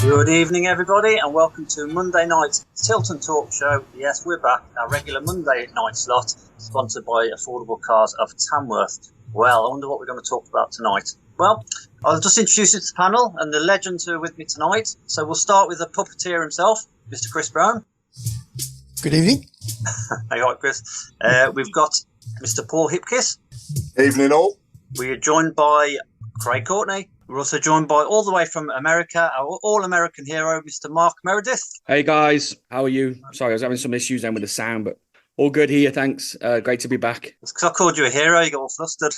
Good evening, everybody, and welcome to Monday night's Tilton Talk Show. Yes, we're back, our regular Monday night slot, sponsored by Affordable Cars of Tamworth. Well, I wonder what we're going to talk about tonight. Well, I'll just introduce you to the panel and the legends who are with me tonight. So we'll start with the puppeteer himself, Mr. Chris Brown. Good evening. Hey, all right, Chris. We've got Mr. Paul Hipkiss. Evening all. We are joined by Craig Courtney. We're also joined by, all the way from America, our all-American hero, Mr. Mark Meredith. Hey guys, how are you? Sorry, I was having some issues then with the sound, but all good here, thanks. Great to be back. It's because I called you a hero, you got all flustered.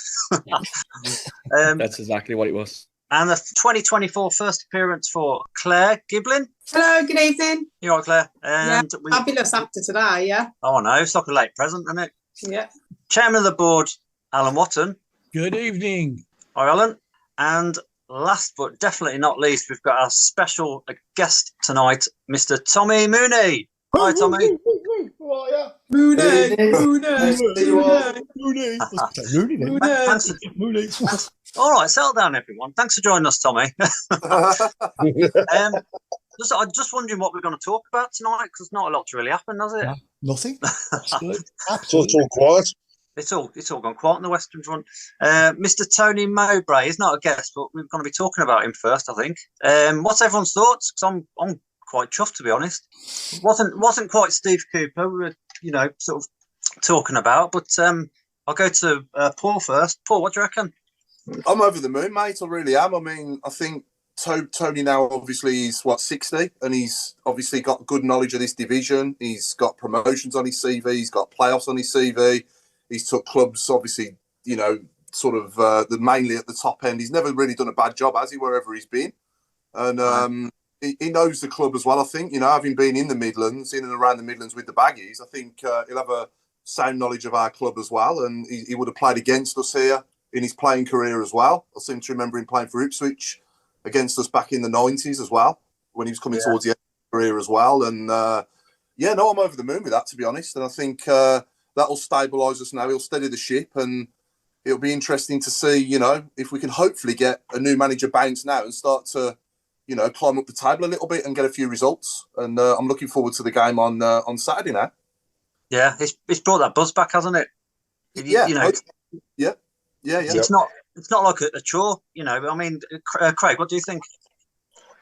That's exactly what it was. And the 2024 first appearance for Claire Giblin. Hello, good evening. You all right, Claire? And yeah, fabulous actor today, yeah. Oh, no, it's like a late present, isn't it? Yeah. Chairman of the board, Alan Watton. Good evening. Hi, Alan. And last but definitely not least, we've got our special guest tonight, Mr. Tommy Mooney. Hi, Tommy. Mooney. All right, settle down, everyone. Thanks for joining us, Tommy. I'm just wondering what we're going to talk about tonight, because not a lot's really happened, has it? Nothing. Absolutely. It's all quiet. It's all gone quiet on the Western Front. Mr. Tony Mowbray is not a guest, but we're going to be talking about him first, I think. What's everyone's thoughts? Because I'm quite chuffed, to be honest. Wasn't quite Steve Cooper we were, sort of talking about, but I'll go to Paul first. Paul, what do you reckon? I'm over the moon, mate. I really am. I mean, I think Tony now obviously is 60, and he's obviously got good knowledge of this division. He's got promotions on his CV. He's got playoffs on his CV. He's took clubs, obviously, mainly at the top end. He's never really done a bad job, has he, wherever he's been? And he knows the club as well, I think. Having been in the Midlands, in and around the Midlands with the Baggies, I think he'll have a sound knowledge of our club as well. And he would have played against us here in his playing career as well. I seem to remember him playing for Ipswich against us back in the 90s as well, when he was coming towards the end of his career as well. And, I'm over the moon with that, to be honest. And I think that'll stabilise us now. He'll steady the ship, and it'll be interesting to see, if we can hopefully get a new manager bounce now and start to, climb up the table a little bit and get a few results. And I'm looking forward to the game on Saturday now. Yeah, it's brought that buzz back, hasn't it? Yeah. It's not like a chore, I mean, Craig, what do you think?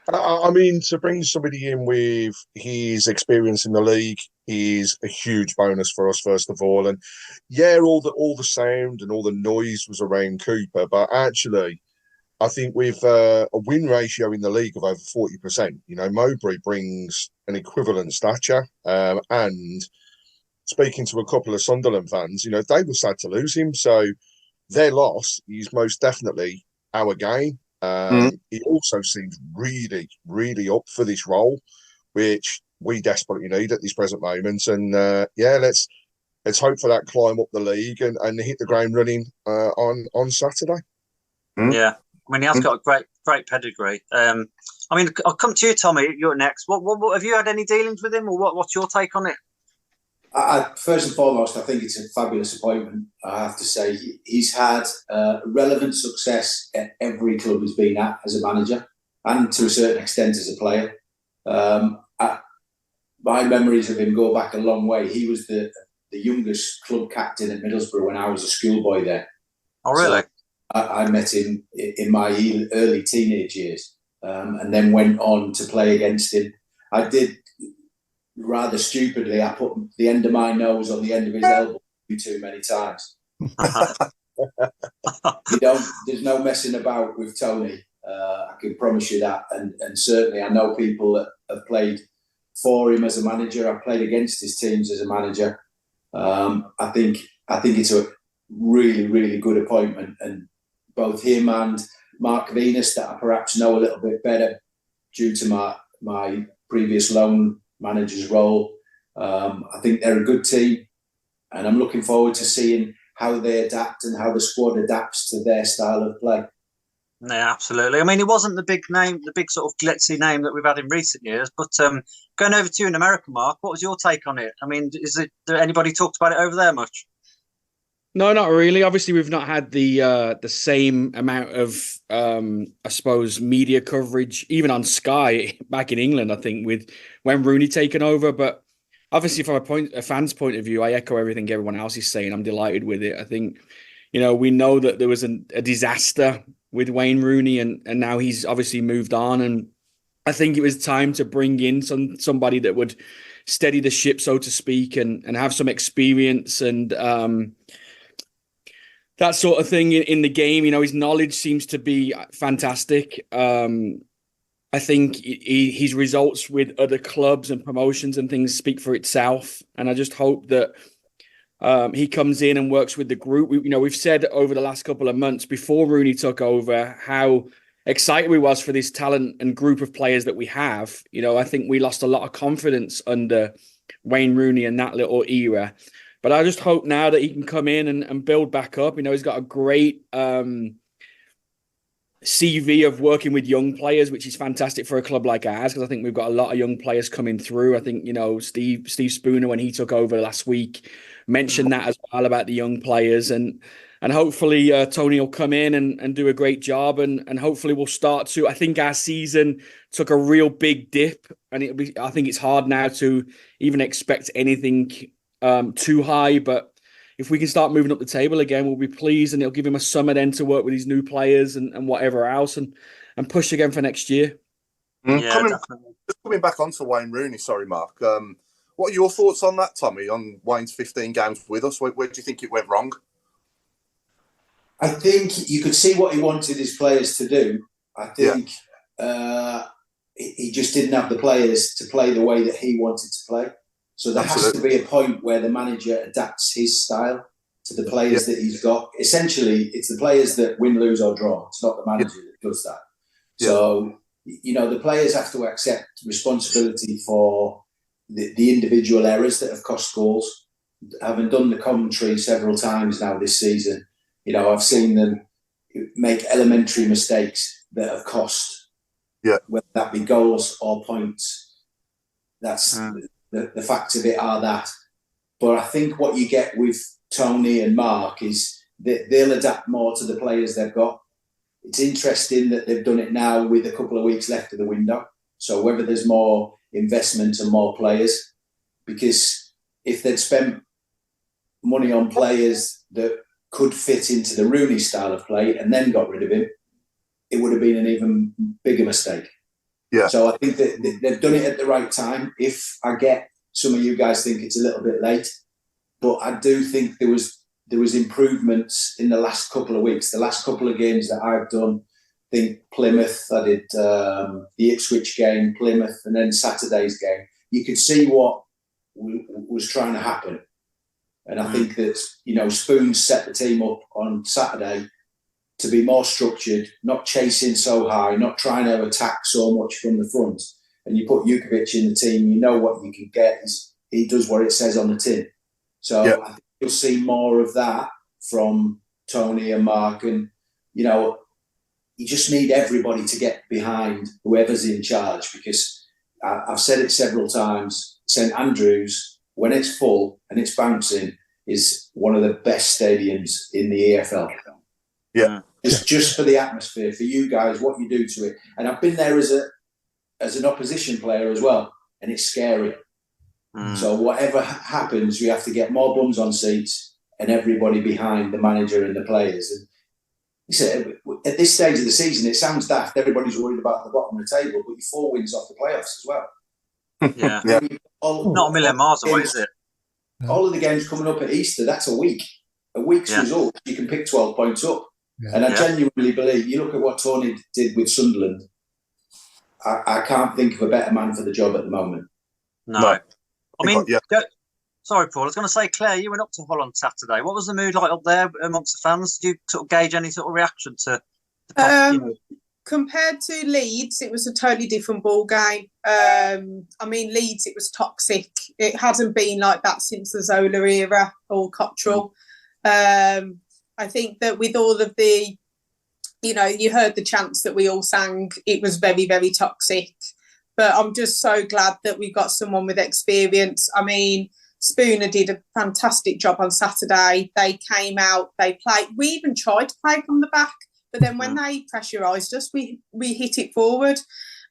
I mean, to bring somebody in with his experience in the league is a huge bonus for us, first of all. And all the sound and all the noise was around Cooper, but actually, I think with a win ratio in the league of over 40%, Mowbray brings an equivalent stature. And speaking to a couple of Sunderland fans, they were sad to lose him. So their loss is most definitely our gain. He also seems really, really up for this role, which we desperately need at this present moment. And let's hope for that climb up the league and hit the ground running on Saturday. Yeah, I mean, he has got a great pedigree. I'll come to you, Tommy. You're next. What have you had any dealings with him, or what's your take on it? First and foremost, I think it's a fabulous appointment. I have to say, he's had relevant success at every club he's been at as a manager, and to a certain extent as a player. My memories of him go back a long way. He was the youngest club captain at Middlesbrough when I was a schoolboy there. Oh, really? So I met him in my early teenage years, and then went on to play against him. I did. Rather stupidly, I put the end of my nose on the end of his elbow too many times. There's no messing about with Tony. I can promise you that. And certainly I know people that have played for him as a manager. I've played against his teams as a manager. I think it's a really, really good appointment. And both him and Mark Venus, that I perhaps know a little bit better due to my previous loan manager's role. I think they're a good team, and I'm looking forward to seeing how they adapt and how the squad adapts to their style of play. Yeah, absolutely. I mean, it wasn't the big name, the big sort of glitzy name that we've had in recent years. But going over to you in America, Mark, what was your take on it? I mean, anybody talked about it over there much? No, not really. Obviously, we've not had the same amount of, I suppose, media coverage, even on Sky back in England. I think with when Rooney taken over, but obviously, from a fan's point of view, I echo everything everyone else is saying. I'm delighted with it. I think, we know that there was a disaster with Wayne Rooney, and now he's obviously moved on, and I think it was time to bring in somebody that would steady the ship, so to speak, and have some experience and that sort of thing in the game. His knowledge seems to be fantastic. I think his results with other clubs and promotions and things speak for itself. And I just hope that he comes in and works with the group. We've said over the last couple of months before Rooney took over how excited we was for this talent and group of players that we have. I think we lost a lot of confidence under Wayne Rooney in that little era. But I just hope now that he can come in and build back up. He's got a great CV of working with young players, which is fantastic for a club like ours, because I think we've got a lot of young players coming through. I think, Steve Spooner, when he took over last week, mentioned that as well about the young players. And hopefully Tony will come in and do a great job. And hopefully we'll start to, I think our season took a real big dip. And I think it's hard now to even expect anything too high, but if we can start moving up the table again, we'll be pleased, and it'll give him a summer then to work with his new players and whatever else and push again for next year. Yeah, coming back onto Wayne Rooney, sorry, Mark. What are your thoughts on that, Tommy, on Wayne's 15 games with us? Where do you think it went wrong? I think you could see what he wanted his players to do. I think he just didn't have the players to play the way that he wanted to play. So there has to be a point where the manager adapts his style to the players that he's got. Essentially, it's the players that win, lose or draw. It's not the manager that does that. Yeah. So, the players have to accept responsibility for the individual errors that have cost goals. Having done the commentary several times now this season, I've seen them make elementary mistakes that have cost, whether that be goals or points. That's... The facts of it are that. But I think what you get with Tony and Mark is that they'll adapt more to the players they've got. It's interesting that they've done it now with a couple of weeks left of the window. So whether there's more investment and more players, because if they'd spent money on players that could fit into the Rooney style of play and then got rid of him, it would have been an even bigger mistake. Yeah. So I think that they've done it at the right time. If I get some of you guys think it's a little bit late, but I do think there was improvements in the last couple of weeks. The last couple of games that I've done, I think Plymouth, I did the Ipswich game, Plymouth, and then Saturday's game. You could see what was trying to happen. And I think that, Spoon set the team up on Saturday to be more structured, not chasing so high, not trying to attack so much from the front. And you put Jukovic in the team, you know what you can get. He does what it says on the tin. So I think you'll see more of that from Tony and Mark. And, you just need everybody to get behind whoever's in charge, because I've said it several times, St Andrews, when it's full and it's bouncing, is one of the best stadiums in the EFL. Yeah. It's just for the atmosphere, for you guys, what you do to it. And I've been there as an opposition player as well, and it's scary. So whatever happens, we have to get more bums on seats and everybody behind the manager and the players. And you said, at this stage of the season, it sounds daft. Everybody's worried about the bottom of the table, but you're 4 wins off the playoffs as well. Yeah. Not a million miles away, is it? All of the games coming up at Easter, that's a week. A week's result, you can pick 12 points up. Yeah. And I genuinely believe, you look at what Tony did with Sunderland, I can't think of a better man for the job at the moment. No. I mean, sorry, Paul. I was going to say, Claire, you went up to Hull on Saturday. What was the mood like up there amongst the fans? Did you sort of gauge any sort of reaction to the compared to Leeds, it was a totally different ball game. I mean, Leeds, it was toxic. It hasn't been like that since the Zola era or Cottrell. I think that with all of the, you heard the chants that we all sang, it was very, very toxic. But I'm just so glad that we got someone with experience. I mean, Spooner did a fantastic job on Saturday. They came out, they played. We even tried to play from the back, but then when they pressurised us, we hit it forward,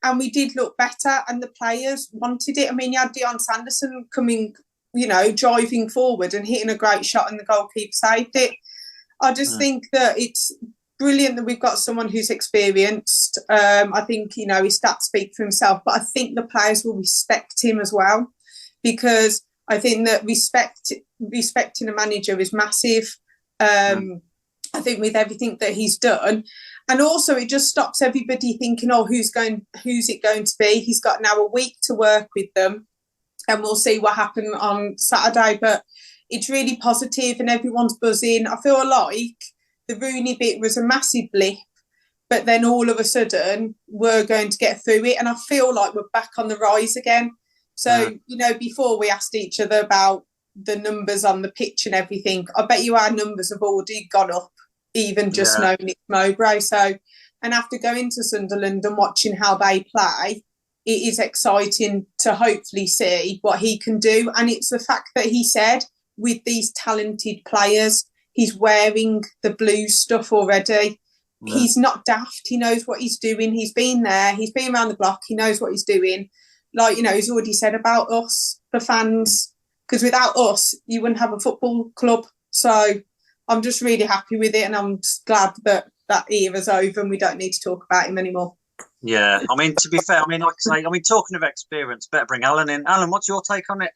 and we did look better. And the players wanted it. I mean, you had Dion Sanderson coming, driving forward and hitting a great shot, and the goalkeeper saved it. I just think that it's brilliant that we've got someone who's experienced. I think, his stats speak for himself, but I think the players will respect him as well, because I think that respecting a manager is massive. I think with everything that he's done, and also it just stops everybody thinking, who's it going to be? He's got now a week to work with them, and we'll see what happened on Saturday. But it's really positive, and everyone's buzzing. I feel like the Rooney bit was a massive blip, but then all of a sudden we're going to get through it, and I feel like we're back on the rise again. So, before we asked each other about the numbers on the pitch and everything, I bet you our numbers have already gone up, even just knowing it's Mowbray. So, and after going to Sunderland and watching how they play, it is exciting to hopefully see what he can do. And it's the fact that he said, with these talented players, he's wearing the Blues stuff already. Yeah. He's not daft. He knows what he's doing. He's been there. He's been around the block. He knows what he's doing. Like, he's already said about us, the fans, because without us, you wouldn't have a football club. So I'm just really happy with it, and I'm just glad that that era's over and we don't need to talk about him anymore. Yeah, I mean, to be fair, like I say, talking of experience, better bring Alan in. Alan, what's your take on it?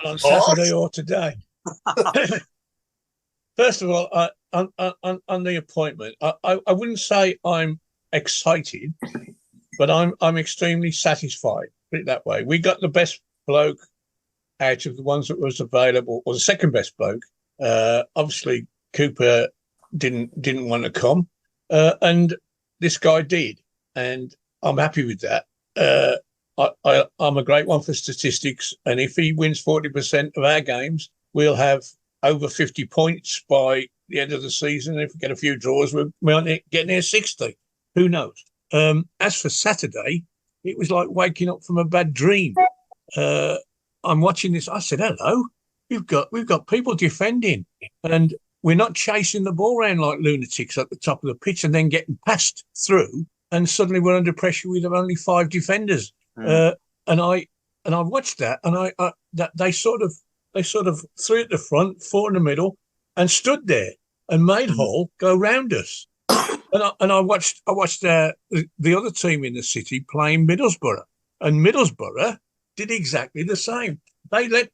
On Saturday or today? First of all, on the appointment, I wouldn't say I'm excited, but I'm extremely satisfied. Put it that way. We got the best bloke out of the ones that was available, or the second best bloke. Obviously, Cooper didn't want to come, and this guy did, and I'm happy with that. I'm a great one for statistics, and if he wins 40% of our games, we'll have over 50 points by the end of the season. And if we get a few draws, we might get near 60. Who knows? As for Saturday, it was like waking up from a bad dream. I'm watching this. I said, "Hello, we've got people defending, and we're not chasing the ball around like lunatics at the top of the pitch and then getting passed through. And suddenly we're under pressure with only 5 defenders." And I watched that, and they sort of 3 at the front, 4 in the middle, and stood there and made Hull go round us. And I watched the other team in the city playing Middlesbrough, and Middlesbrough did exactly the same. They let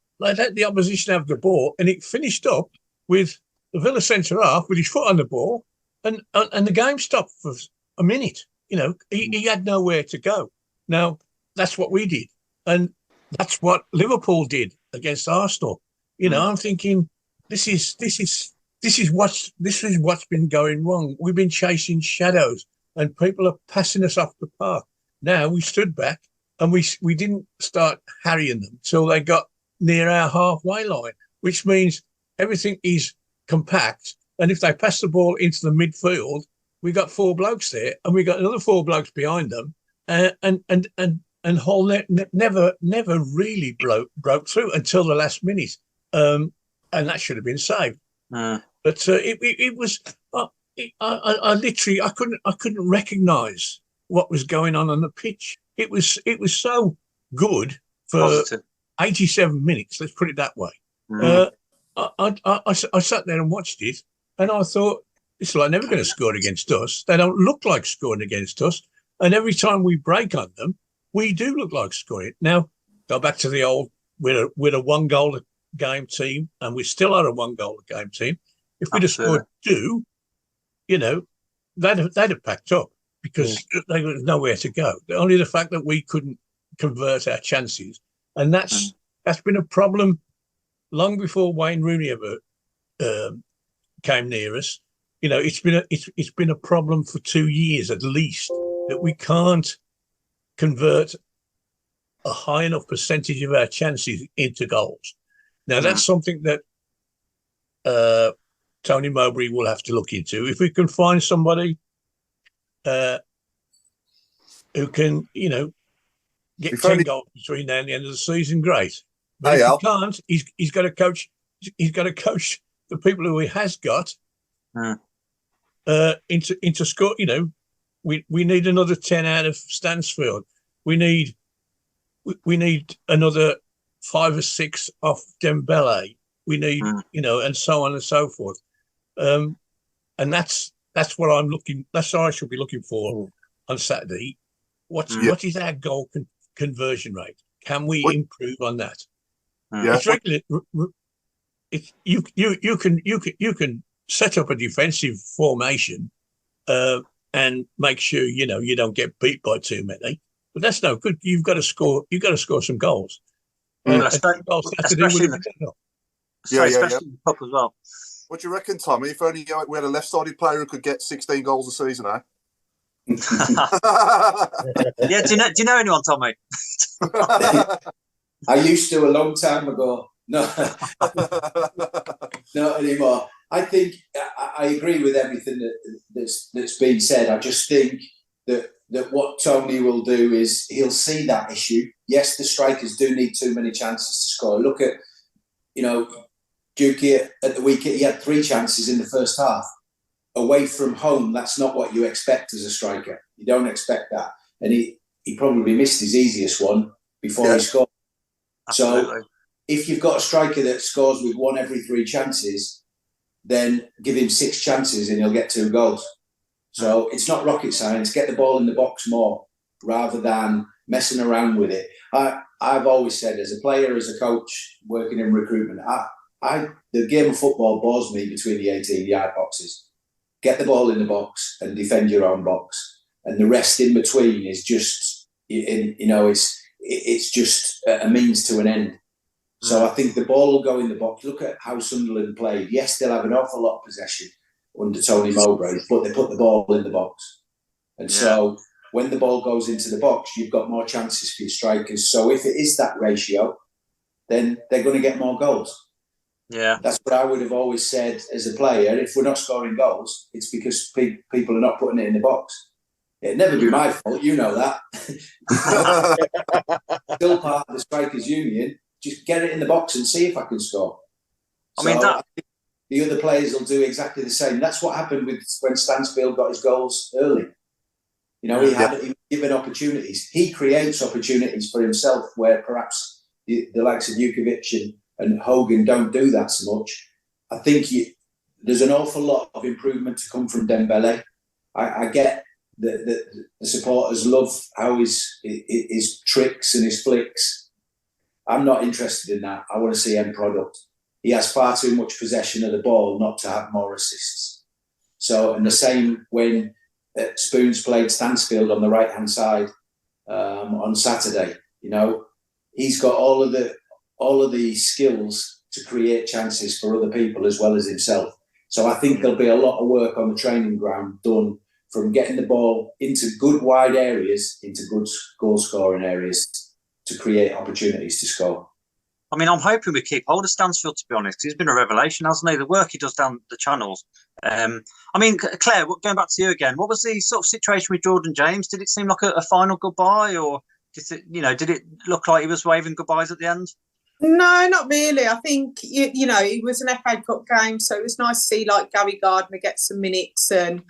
the opposition have the ball, and it finished up with the Villa centre half with his foot on the ball, and the game stopped for a minute. He had nowhere to go. Now that's what we did, and that's what Liverpool did against Arsenal. I'm thinking this is what's been going wrong. We've been chasing shadows, and people are passing us off the park. Now we stood back, and we didn't start harrying them till they got near our halfway line, which means everything is compact. And if they pass the ball into the midfield, we got 4 blokes there, and we got another 4 blokes behind them, and Hull never really broke through until the last minute, and that should have been saved. But it was I literally I couldn't recognise what was going on the pitch. It was so good for positive. 87 minutes. Let's put it that way. I sat there and watched it, and I thought, it's like never going to score against us. They don't look like scoring against us, and every time we break on them, we do look like scoring. Now go back to the old we're a 1 goal a game team, and we still are a 1 goal a game team. If we'd have scored 2, they'd have packed up, because they was nowhere to go. Only the fact that we couldn't convert our chances, and that's been a problem long before Wayne Rooney ever came near us. It's been a problem for 2 years at least, that we can't convert a high enough percentage of our chances into goals. Now that's something that Tony Mowbray will have to look into. If we can find somebody who can, get 10 goals between now and the end of the season, great. But if he can't, he's got to coach. He's got to coach the people who he has got into score. We need another 10 out of Stansfield. We need another 5 or 6 off Dembele. We need, and so on and so forth. And that's what I'm looking. That's what I should be looking for on Saturday. What is our goal conversion rate? Can we improve on that? It's regular. You can set up a defensive formation and make sure you don't get beat by too many. But that's no good. You've got to score. You've got to score some goals. Especially in the cup as well. What do you reckon, Tommy? If only we had a left-sided player who could get 16 goals a season, eh? Yeah, do you know anyone, Tommy? I used to a long time ago. No, not anymore. I think I agree with everything that's been said. I just think that what Tony will do is he'll see that issue. Yes, the strikers do need too many chances to score. Look at, Dukey at the weekend. He had 3 chances in the first half. Away from home, that's not what you expect as a striker. You don't expect that. And he probably missed his easiest one before he scored. Absolutely. So if you've got a striker that scores with 1 every 3 chances, then give him 6 chances and he'll get 2 goals. So it's not rocket science. Get the ball in the box more rather than messing around with it. I've always said, as a player, as a coach, working in recruitment, the game of football bores me between the 18-yard boxes. Get the ball in the box and defend your own box, and the rest in between is just, it's just a means to an end. So I think the ball will go in the box. Look at how Sunderland played. Yes, they'll have an awful lot of possession under Tony Mowbray, but they put the ball in the box. And so when the ball goes into the box, you've got more chances for your strikers. So if it is that ratio, then they're going to get more goals. Yeah, that's what I would have always said as a player. If we're not scoring goals, it's because people are not putting it in the box. It'd never be my fault, you know that. Still part of the strikers' union. Just get it in the box and see if I can score. I think the other players will do exactly the same. That's what happened when Stansfield got his goals early. He was given opportunities. He creates opportunities for himself where perhaps the likes of Jukovic and Hogan don't do that so much. I think there's an awful lot of improvement to come from Dembele. I get the supporters love how his tricks and his flicks. I'm not interested in that. I want to see end product. He has far too much possession of the ball not to have more assists. So, and the same when Spoons played Stansfield on the right-hand side on Saturday. He's got all of the skills to create chances for other people as well as himself. So I think there'll be a lot of work on the training ground done from getting the ball into good wide areas, into good goal-scoring areas to create opportunities to score. I mean, I'm hoping we keep hold of Stansfield, to be honest. He's been a revelation, hasn't he? The work he does down the channels. I mean, Claire, going back to you again, what was the sort of situation with Jordan James? Did it seem like a final goodbye, or did it look like he was waving goodbyes at the end? No, not really. I think, it was an FA Cup game, so it was nice to see Gary Gardner get some minutes. And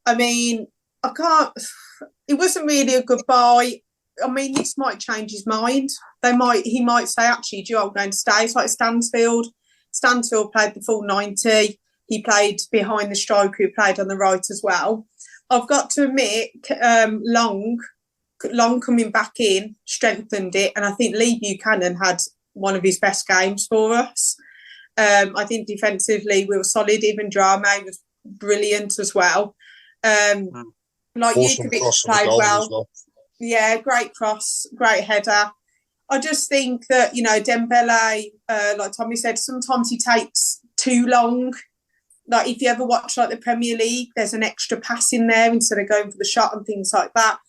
I mean, it wasn't really a goodbye. I mean, this might change his mind. He might say, actually, I'm going to stay. It's like Stansfield. Stansfield played the full 90. He played behind the striker who played on the right as well. I've got to admit, Long coming back in strengthened it. And I think Lee Buchanan had one of his best games for us. I think defensively we were solid. Even Drame was brilliant as well. Jukovic played well. Yeah, great cross, great header. I just think that, Dembele, like Tommy said, sometimes he takes too long. Like if you ever watch the Premier League, there's an extra pass in there instead of going for the shot and things like that.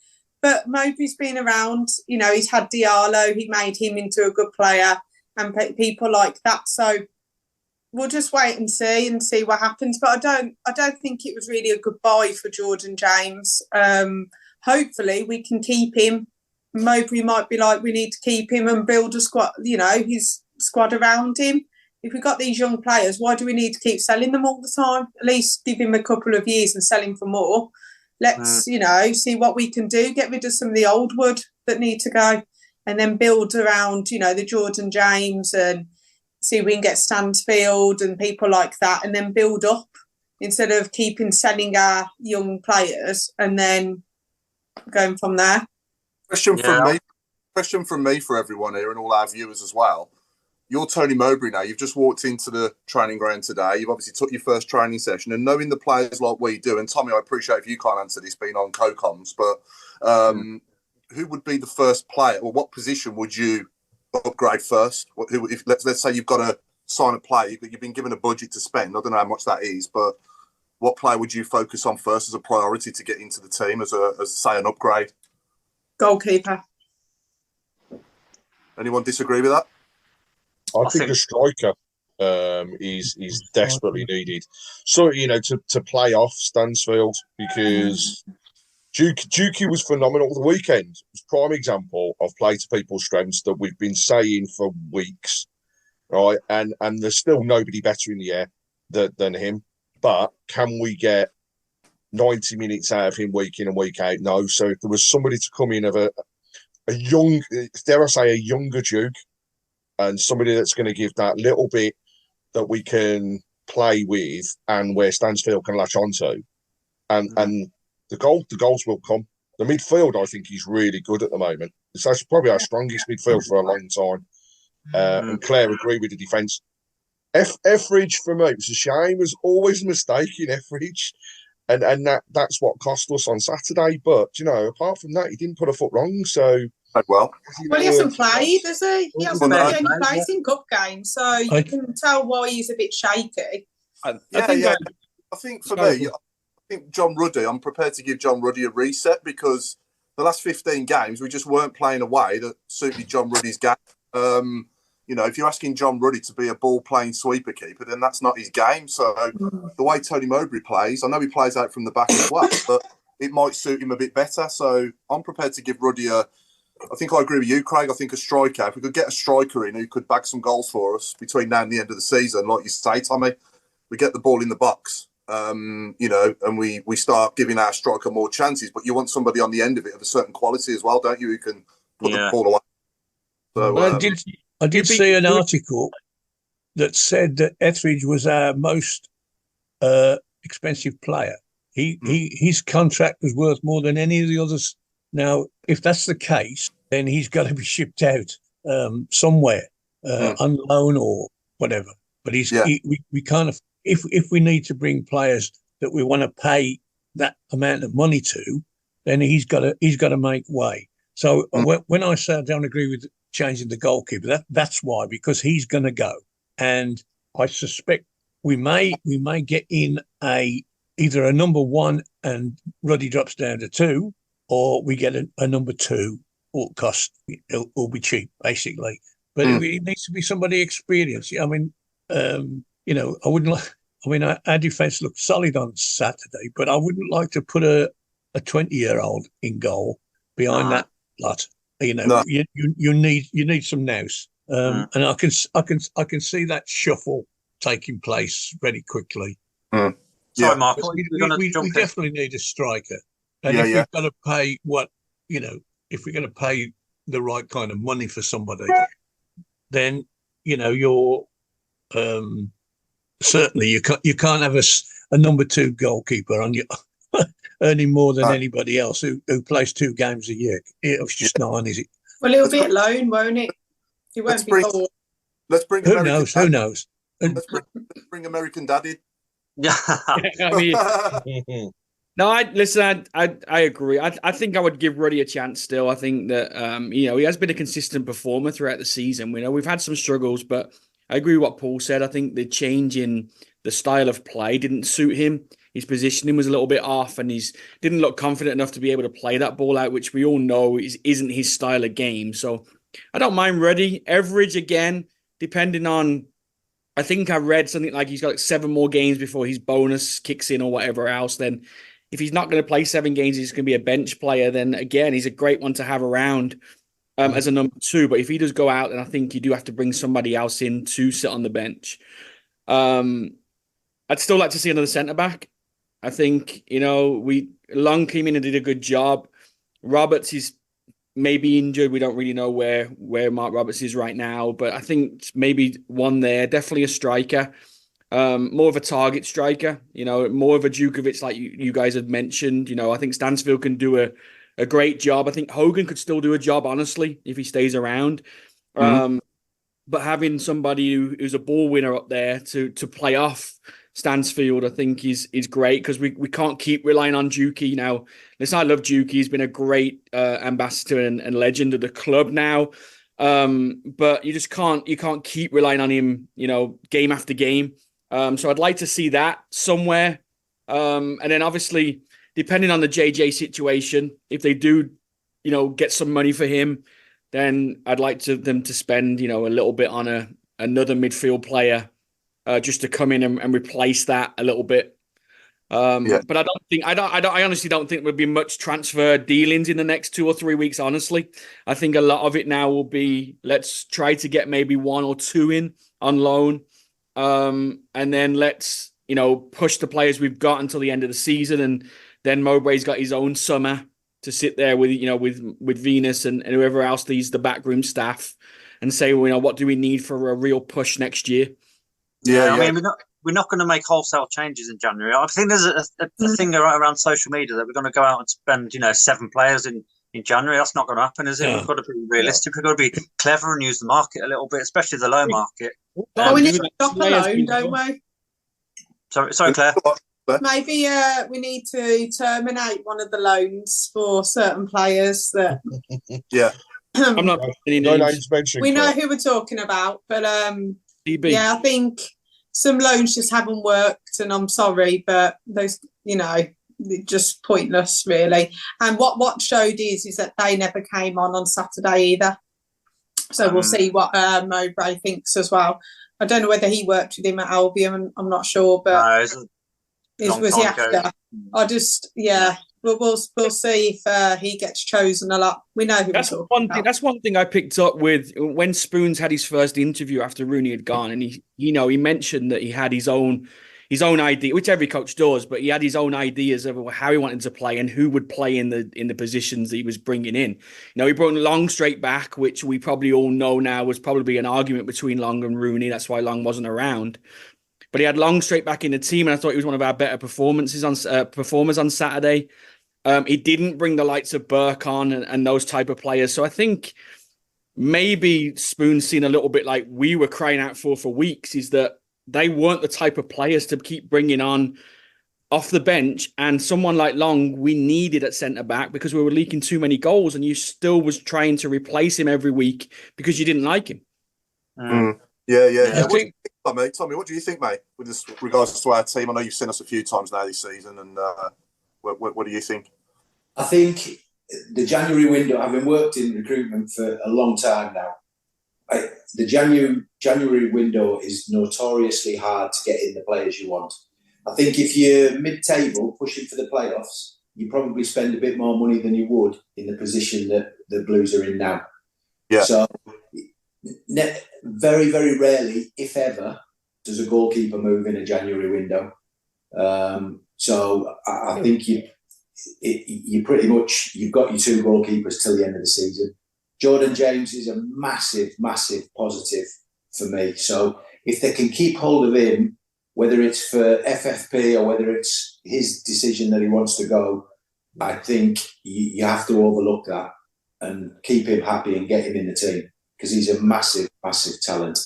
But Mowbray's been around, he's had Diallo, he made him into a good player and people like that. So we'll just wait and see what happens. But I don't think it was really a good buy for Jordan James. Hopefully we can keep him. Mowbray might be like, we need to keep him and build a squad, his squad around him. If we've got these young players, why do we need to keep selling them all the time? At least give him a couple of years and sell him for more. Let's, see what we can do. Get rid of some of the old wood that need to go, and then build around, the Jordan James, and see if we can get Stansfield and people like that, and then build up instead of selling our young players and then going from there. Question from me for everyone here and all our viewers as well. You're Tony Mowbray now. You've just walked into the training ground today. You've obviously took your first training session, and knowing the players like we do, and Tommy, I appreciate if you can't answer this being on co-coms, but who would be the first player, or what position would you upgrade first? If let's say you've got to sign a player, you've been given a budget to spend. I don't know how much that is, but what player would you focus on first as a priority to get into the team as say an upgrade? Goalkeeper. Anyone disagree with that? I think a striker is desperately needed. So, to play off Stansfield, because Dukey was phenomenal the weekend. It was a prime example of play to people's strengths that we've been saying for weeks, right? And there's still nobody better in the air than him. But can we get 90 minutes out of him week in and week out? No. So if there was somebody to come in of a young, dare I say, a younger Duke, and somebody that's going to give that little bit that we can play with and where Stansfield can latch onto, and the goals will come. The midfield, I think, is really good at the moment. It's actually probably our strongest midfield for a long time. And Claire agreed with the defence. Etheridge, for me, it was a shame. It was always a mistake in Etheridge. And that's what cost us on Saturday. But, apart from that, he didn't put a foot wrong. So, well, he hasn't played, has he? He hasn't played. He only plays in cup games. So you can tell why he's a bit shaky. I think for me, I think John Ruddy, I'm prepared to give John Ruddy a reset, because the last 15 games, we just weren't playing a way that suited John Ruddy's game. If you're asking John Ruddy to be a ball-playing sweeper keeper, then that's not his game. So the way Tony Mowbray plays, I know he plays out from the back as well, but it might suit him a bit better. So I'm prepared to give Ruddy I think I agree with you, Craig. I think a striker, if we could get a striker in who could bag some goals for us between now and the end of the season, like you say, Tommy, we get the ball in the box, and we start giving our striker more chances. But you want somebody on the end of it of a certain quality as well, don't you, who can put the ball away. So, I did see an article that said that Etheridge was our most expensive player. His contract was worth more than any of the others. Now, if that's the case, then he's got to be shipped out somewhere, on loan or whatever. But we kind of, if we need to bring players that we want to pay that amount of money to, then he's got to make way. So when I say I don't agree with changing the goalkeeper, that's why, because he's going to go, and I suspect we may get in either a number one and Ruddy drops down to 2. Or we get a number 2, or it'll be cheap, basically. But it needs to be somebody experienced. I mean, I wouldn't like. I mean, our defence looked solid on Saturday, but I wouldn't like to put a 20-year-old in goal behind that lot. You need some nous, and I can see that shuffle taking place very quickly. Sorry, Mark. We definitely need a striker. And if we've got to pay if we're going to pay the right kind of money for somebody, then, you're certainly you can't have a number 2 goalkeeper on your earning more than anybody else who plays 2 games a year. It's just not on, is it? Well, it'll be at loan, won't it? It won't be full. Let's bring Who knows? Let's bring American Dad in. Yeah, I mean, no, I agree. I think I would give Ruddy a chance still. I think that he has been a consistent performer throughout the season. We've had some struggles, but I agree with what Paul said. I think the change in the style of play didn't suit him. His positioning was a little bit off, and he didn't look confident enough to be able to play that ball out, which we all know isn't his style of game. So I don't mind Ruddy. Etheridge, again, depending on I think I read something like he's got like 7 more games before his bonus kicks in or whatever else. Then if he's not going to play 7 games, he's going to be a bench player. Then again, he's a great one to have around as a number 2. But if he does go out, then I think you do have to bring somebody else in to sit on the bench. I'd still like to see another centre back. I think, Long came in and did a good job. Roberts is maybe injured. We don't really know where Mark Roberts is right now, but I think maybe one there, definitely a striker, more of a target striker, more of a Djukovic like you guys had mentioned. I think Stansfield can do a great job. I think Hogan could still do a job, honestly, if he stays around. But having somebody who's a ball winner up there to play off Stansfield, I think is great, because we can't keep relying on Juki now. Listen, I love Juki. He's been a great ambassador and legend of the club now. But you just can't keep relying on him, game after game. So I'd like to see that somewhere. And then obviously, depending on the JJ situation, if they do, get some money for him, then I'd like them to spend, a little bit on another midfield player. Just to come in and replace that a little bit. But I honestly don't think there'll be much transfer dealings in the next 2 or 3 weeks, honestly. I think a lot of it now will be, let's try to get maybe 1 or 2 in on loan. And then let's, push the players we've got until the end of the season. And then Mowbray's got his own summer to sit there with, with Venus and whoever else the backroom staff and say, what do we need for a real push next year? Yeah, I mean, we're not going to make wholesale changes in January. I think there's a thing around social media that we're going to go out and spend, 7 players in January. That's not going to happen, is it? We've got to be realistic. We've got to be clever and use the market a little bit, especially the low market. We need to stop the loan, don't we? Sorry, Claire. Maybe we need to terminate one of the loans for certain players that. Yeah. I'm not. We know who we're talking about, but yeah, I think some loans just haven't worked, and I'm sorry, but those, just pointless, really. And what showed is that they never came on Saturday either. So we'll see what Mowbray thinks as well. I don't know whether he worked with him at Albion. I'm not sure, but was he after? We'll see if he gets chosen a lot. We know who that's one thing. That's one thing I picked up with when Spoons had his first interview after Rooney had gone, and he mentioned that he had his own idea, which every coach does, but he had his own ideas of how he wanted to play and who would play in the positions that he was bringing in. He brought Long straight back, which we probably all know now was probably an argument between Long and Rooney. That's why Long wasn't around. But he had Long straight back in the team, and I thought he was one of our better performers on Saturday. He didn't bring the likes of Burke on and those type of players. So I think maybe Spoon's seen a little bit like we were crying out for weeks, is that they weren't the type of players to keep bringing on off the bench. And someone like Long, we needed at centre-back because we were leaking too many goals, and you still was trying to replace him every week because you didn't like him. Yeah. Tommy, what do you think, mate, with regards to our team? I know you've seen us a few times now this season, and what do you think? I think the January window, having worked in recruitment for a long time now, the January window is notoriously hard to get in the players you want. I think if you're mid-table pushing for the playoffs, you probably spend a bit more money than you would in the position that the Blues are in now. Yeah. So very, very rarely, if ever, does a goalkeeper move in a January window. So I think you pretty much, you've got your 2 goalkeepers till the end of the season. Jordan James is a massive, massive positive for me. So if they can keep hold of him, whether it's for FFP or whether it's his decision that he wants to go, I think you have to overlook that and keep him happy and get him in the team, because he's a massive, massive talent.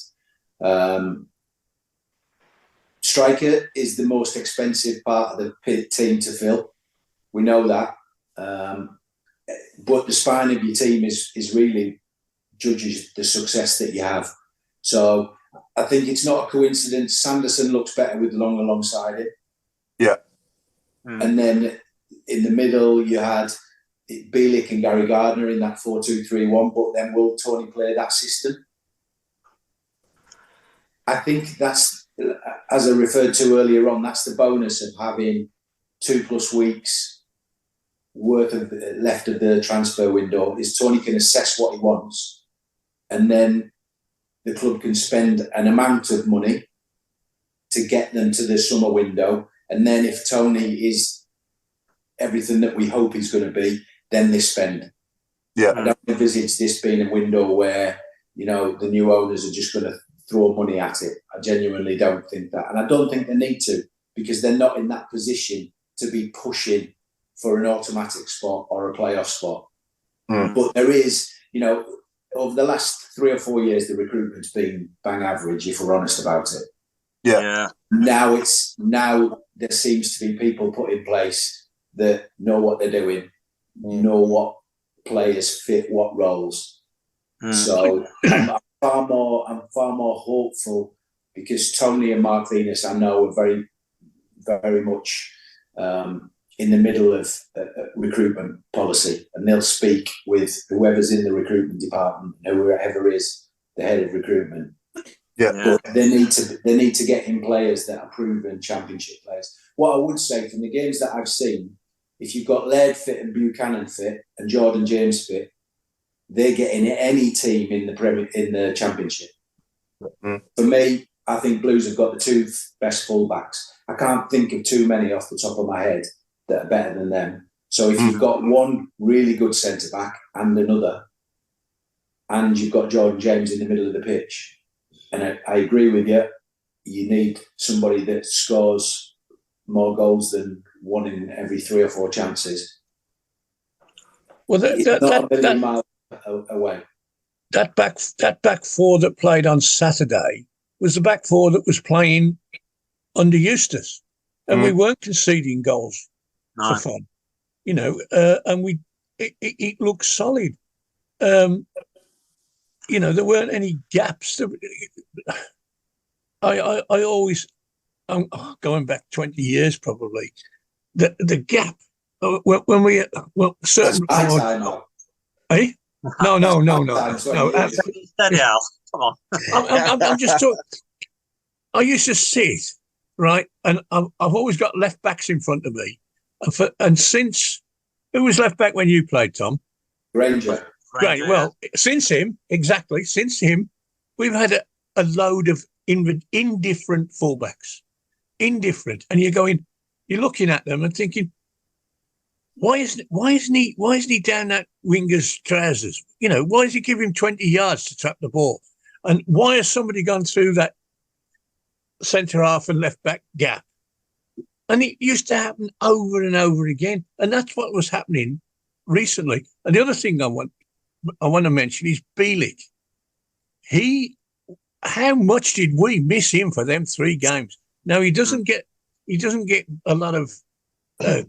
Striker is the most expensive part of the team to fill. We know that. But the spine of your team is really judges the success that you have. So I think it's not a coincidence. Sanderson looks better with Long alongside it. Yeah. And then in the middle, you had Bielik and Gary Gardner in that 4-2-3-1. But then will Tony play that system? I think that's, as I referred to earlier on, that's the bonus of having 2+ weeks worth of left of the transfer window. Is Tony can assess what he wants, and then the club can spend an amount of money to get them to the summer window. And then if Tony is everything that we hope he's going to be, then they spend. Yeah. I don't envisage this being a window where, the new owners are just going to throw money at it. I genuinely don't think that. And I don't think they need to, because they're not in that position to be pushing for an automatic spot or a playoff spot. But there is, over the last 3 or 4 years, the recruitment's been bang average, if we're honest about it. Yeah. Now there seems to be people put in place that know what they're doing, know what players fit what roles. So I'm far more hopeful, because Tony and Mark Venus, I know, are very, very much in the middle of recruitment policy, and they'll speak with whoever's in the recruitment department, whoever is the head of recruitment. Yeah. But they need to get in players that are proven championship players. What I would say from the games that I've seen, if you've got Laird fit and Buchanan fit and Jordan James fit, they're getting any team in the championship. For me, I think Blues have got the 2 best fullbacks. I can't think of too many off the top of my head that are better than them. So if you've got one really good centre back and another, and you've got Jordan James in the middle of the pitch, and I agree with you, you need somebody that scores more goals than 1 in every 3 or 4 chances. Well, that miles away. That back four that played on Saturday was the back four that was playing under Eustace, and we weren't conceding goals for fun, and it looked solid. There weren't any gaps. I always, I'm going back 20 years probably, the gap when we certain. Eh? No. Steady, Al. Come on. I'm just talking. I used to sit right, and I've always got left backs in front of me, and since who was left back when you played, Tom? Granger. Great. Well, since him, we've had a load of indifferent fullbacks, and you're looking at them and thinking, why isn't he down that winger's trousers? Why does he give him 20 yards to trap the ball? And why has somebody gone through that centre half and left back gap? And it used to happen over and over again, and that's what was happening recently. And the other thing I want to mention is Bielik. How much did we miss him for them 3 games? Now he doesn't get a lot of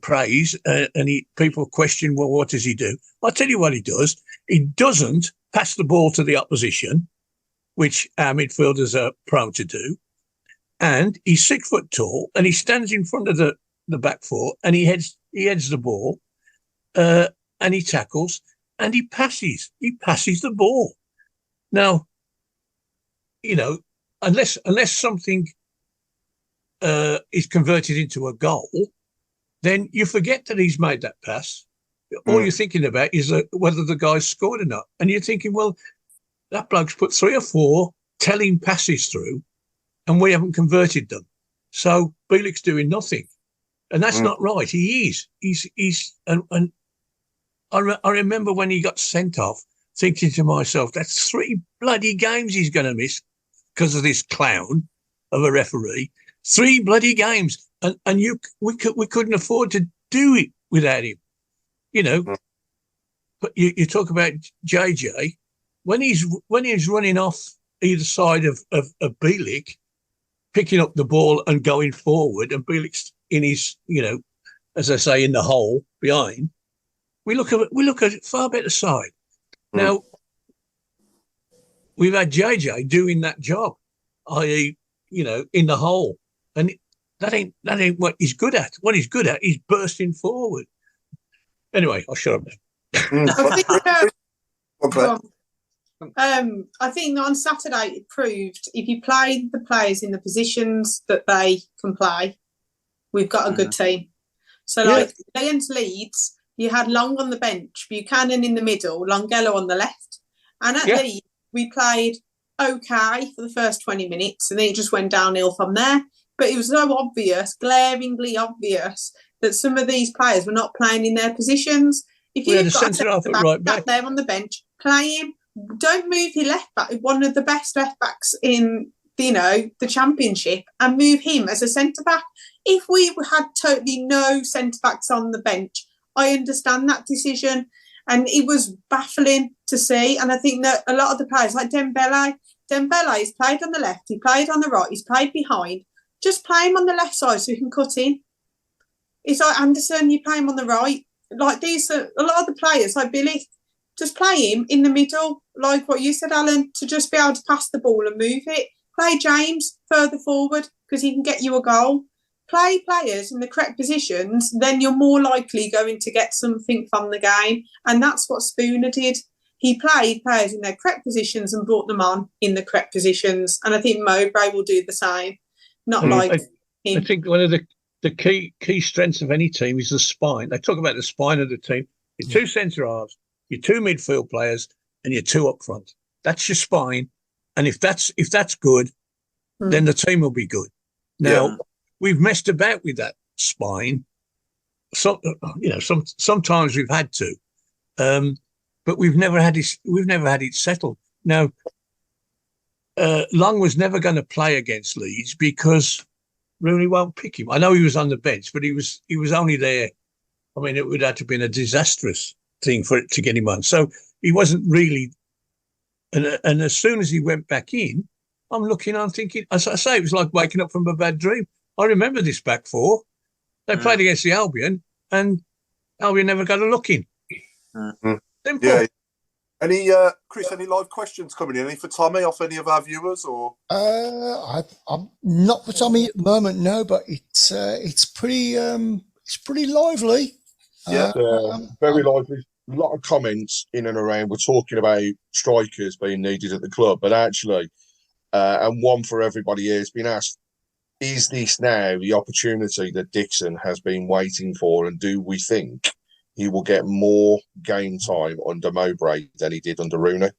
praise, and people question, well, what does he do? I'll tell you what he does. He doesn't pass the ball to the opposition, which our midfielders are prone to do. And he's 6 foot tall, and he stands in front of the back four, and he heads the ball, and he tackles, and he passes. He passes the ball. Now, unless something is converted into a goal, then you forget that he's made that pass. All you're thinking about is whether the guy's scored or not. And you're thinking, well, that bloke's put 3 or 4 telling passes through, and we haven't converted them. So Bielik's doing nothing. And that's not right. He is. And I remember when he got sent off, thinking to myself, that's 3 bloody games he's going to miss because of this clown of a referee. 3 bloody games. And we couldn't afford to do it without him. But you talk about JJ, when he's running off either side of Bielik, picking up the ball and going forward, and Bielik's in his, as I say, in the hole behind, we look at a far better side. Now, we've had JJ doing that job, i.e., in the hole, and that ain't what he's good at. What he's good at is bursting forward. Anyway, I'll shut up now. I think that on Saturday it proved if you play the players in the positions that they can play, we've got a good team. So like against Leeds, you had Long on the bench, Buchanan in the middle, Longello on the left. And at Leeds, we played okay for the first 20 minutes and then it just went downhill from there. But it was so obvious, glaringly obvious, that some of these players were not playing in their positions. If you've got a centre-half right back there on the bench, play him. Don't move your left back, one of the best left backs in the championship, and move him as a centre back. If we had totally no centre backs on the bench, I understand that decision, and it was baffling to see. And I think that a lot of the players, like Dembele, he's played on the left, he played on the right, he's played behind. Just play him on the left side so he can cut in. It's like Anderson, you play him on the right. Like these, a lot of the players, like Billy, just play him in the middle, like what you said, Alan, to just be able to pass the ball and move it. Play James further forward because he can get you a goal. Play players in the correct positions, then you're more likely going to get something from the game. And that's what Spooner did. He played players in their correct positions and brought them on in the correct positions. And I think Mowbray will do the same. Not like him. I think one of the key strengths of any team is the spine. They talk about the spine of the team. Your two centre-halves, your two midfield players, and your two up front. That's your spine. And if that's good, then the team will be good. Now, we've messed about with that spine. Sometimes we've had to, but we've never had it settled. Now, Long was never going to play against Leeds because Rooney won't pick him. I know he was on the bench, but he was only there. I mean, it would have to have been a disastrous thing for it to get him on. So he wasn't really. And as soon as he went back in, I'm thinking, as I say, it was like waking up from a bad dream. I remember this back four. They played against the Albion, and Albion never got a look in. Simple. Yeah. Any Chris? Any live questions coming in? Any for Tommy off any of our viewers? Or I'm not for Tommy at the moment, no. But it's pretty lively. Very lively. A lot of comments in and around. We're talking about strikers being needed at the club, but actually, and one for everybody here has been asked: is this now the opportunity that Dixon has been waiting for? And do we think he will get more game time under Mowbray than he did under Rooney?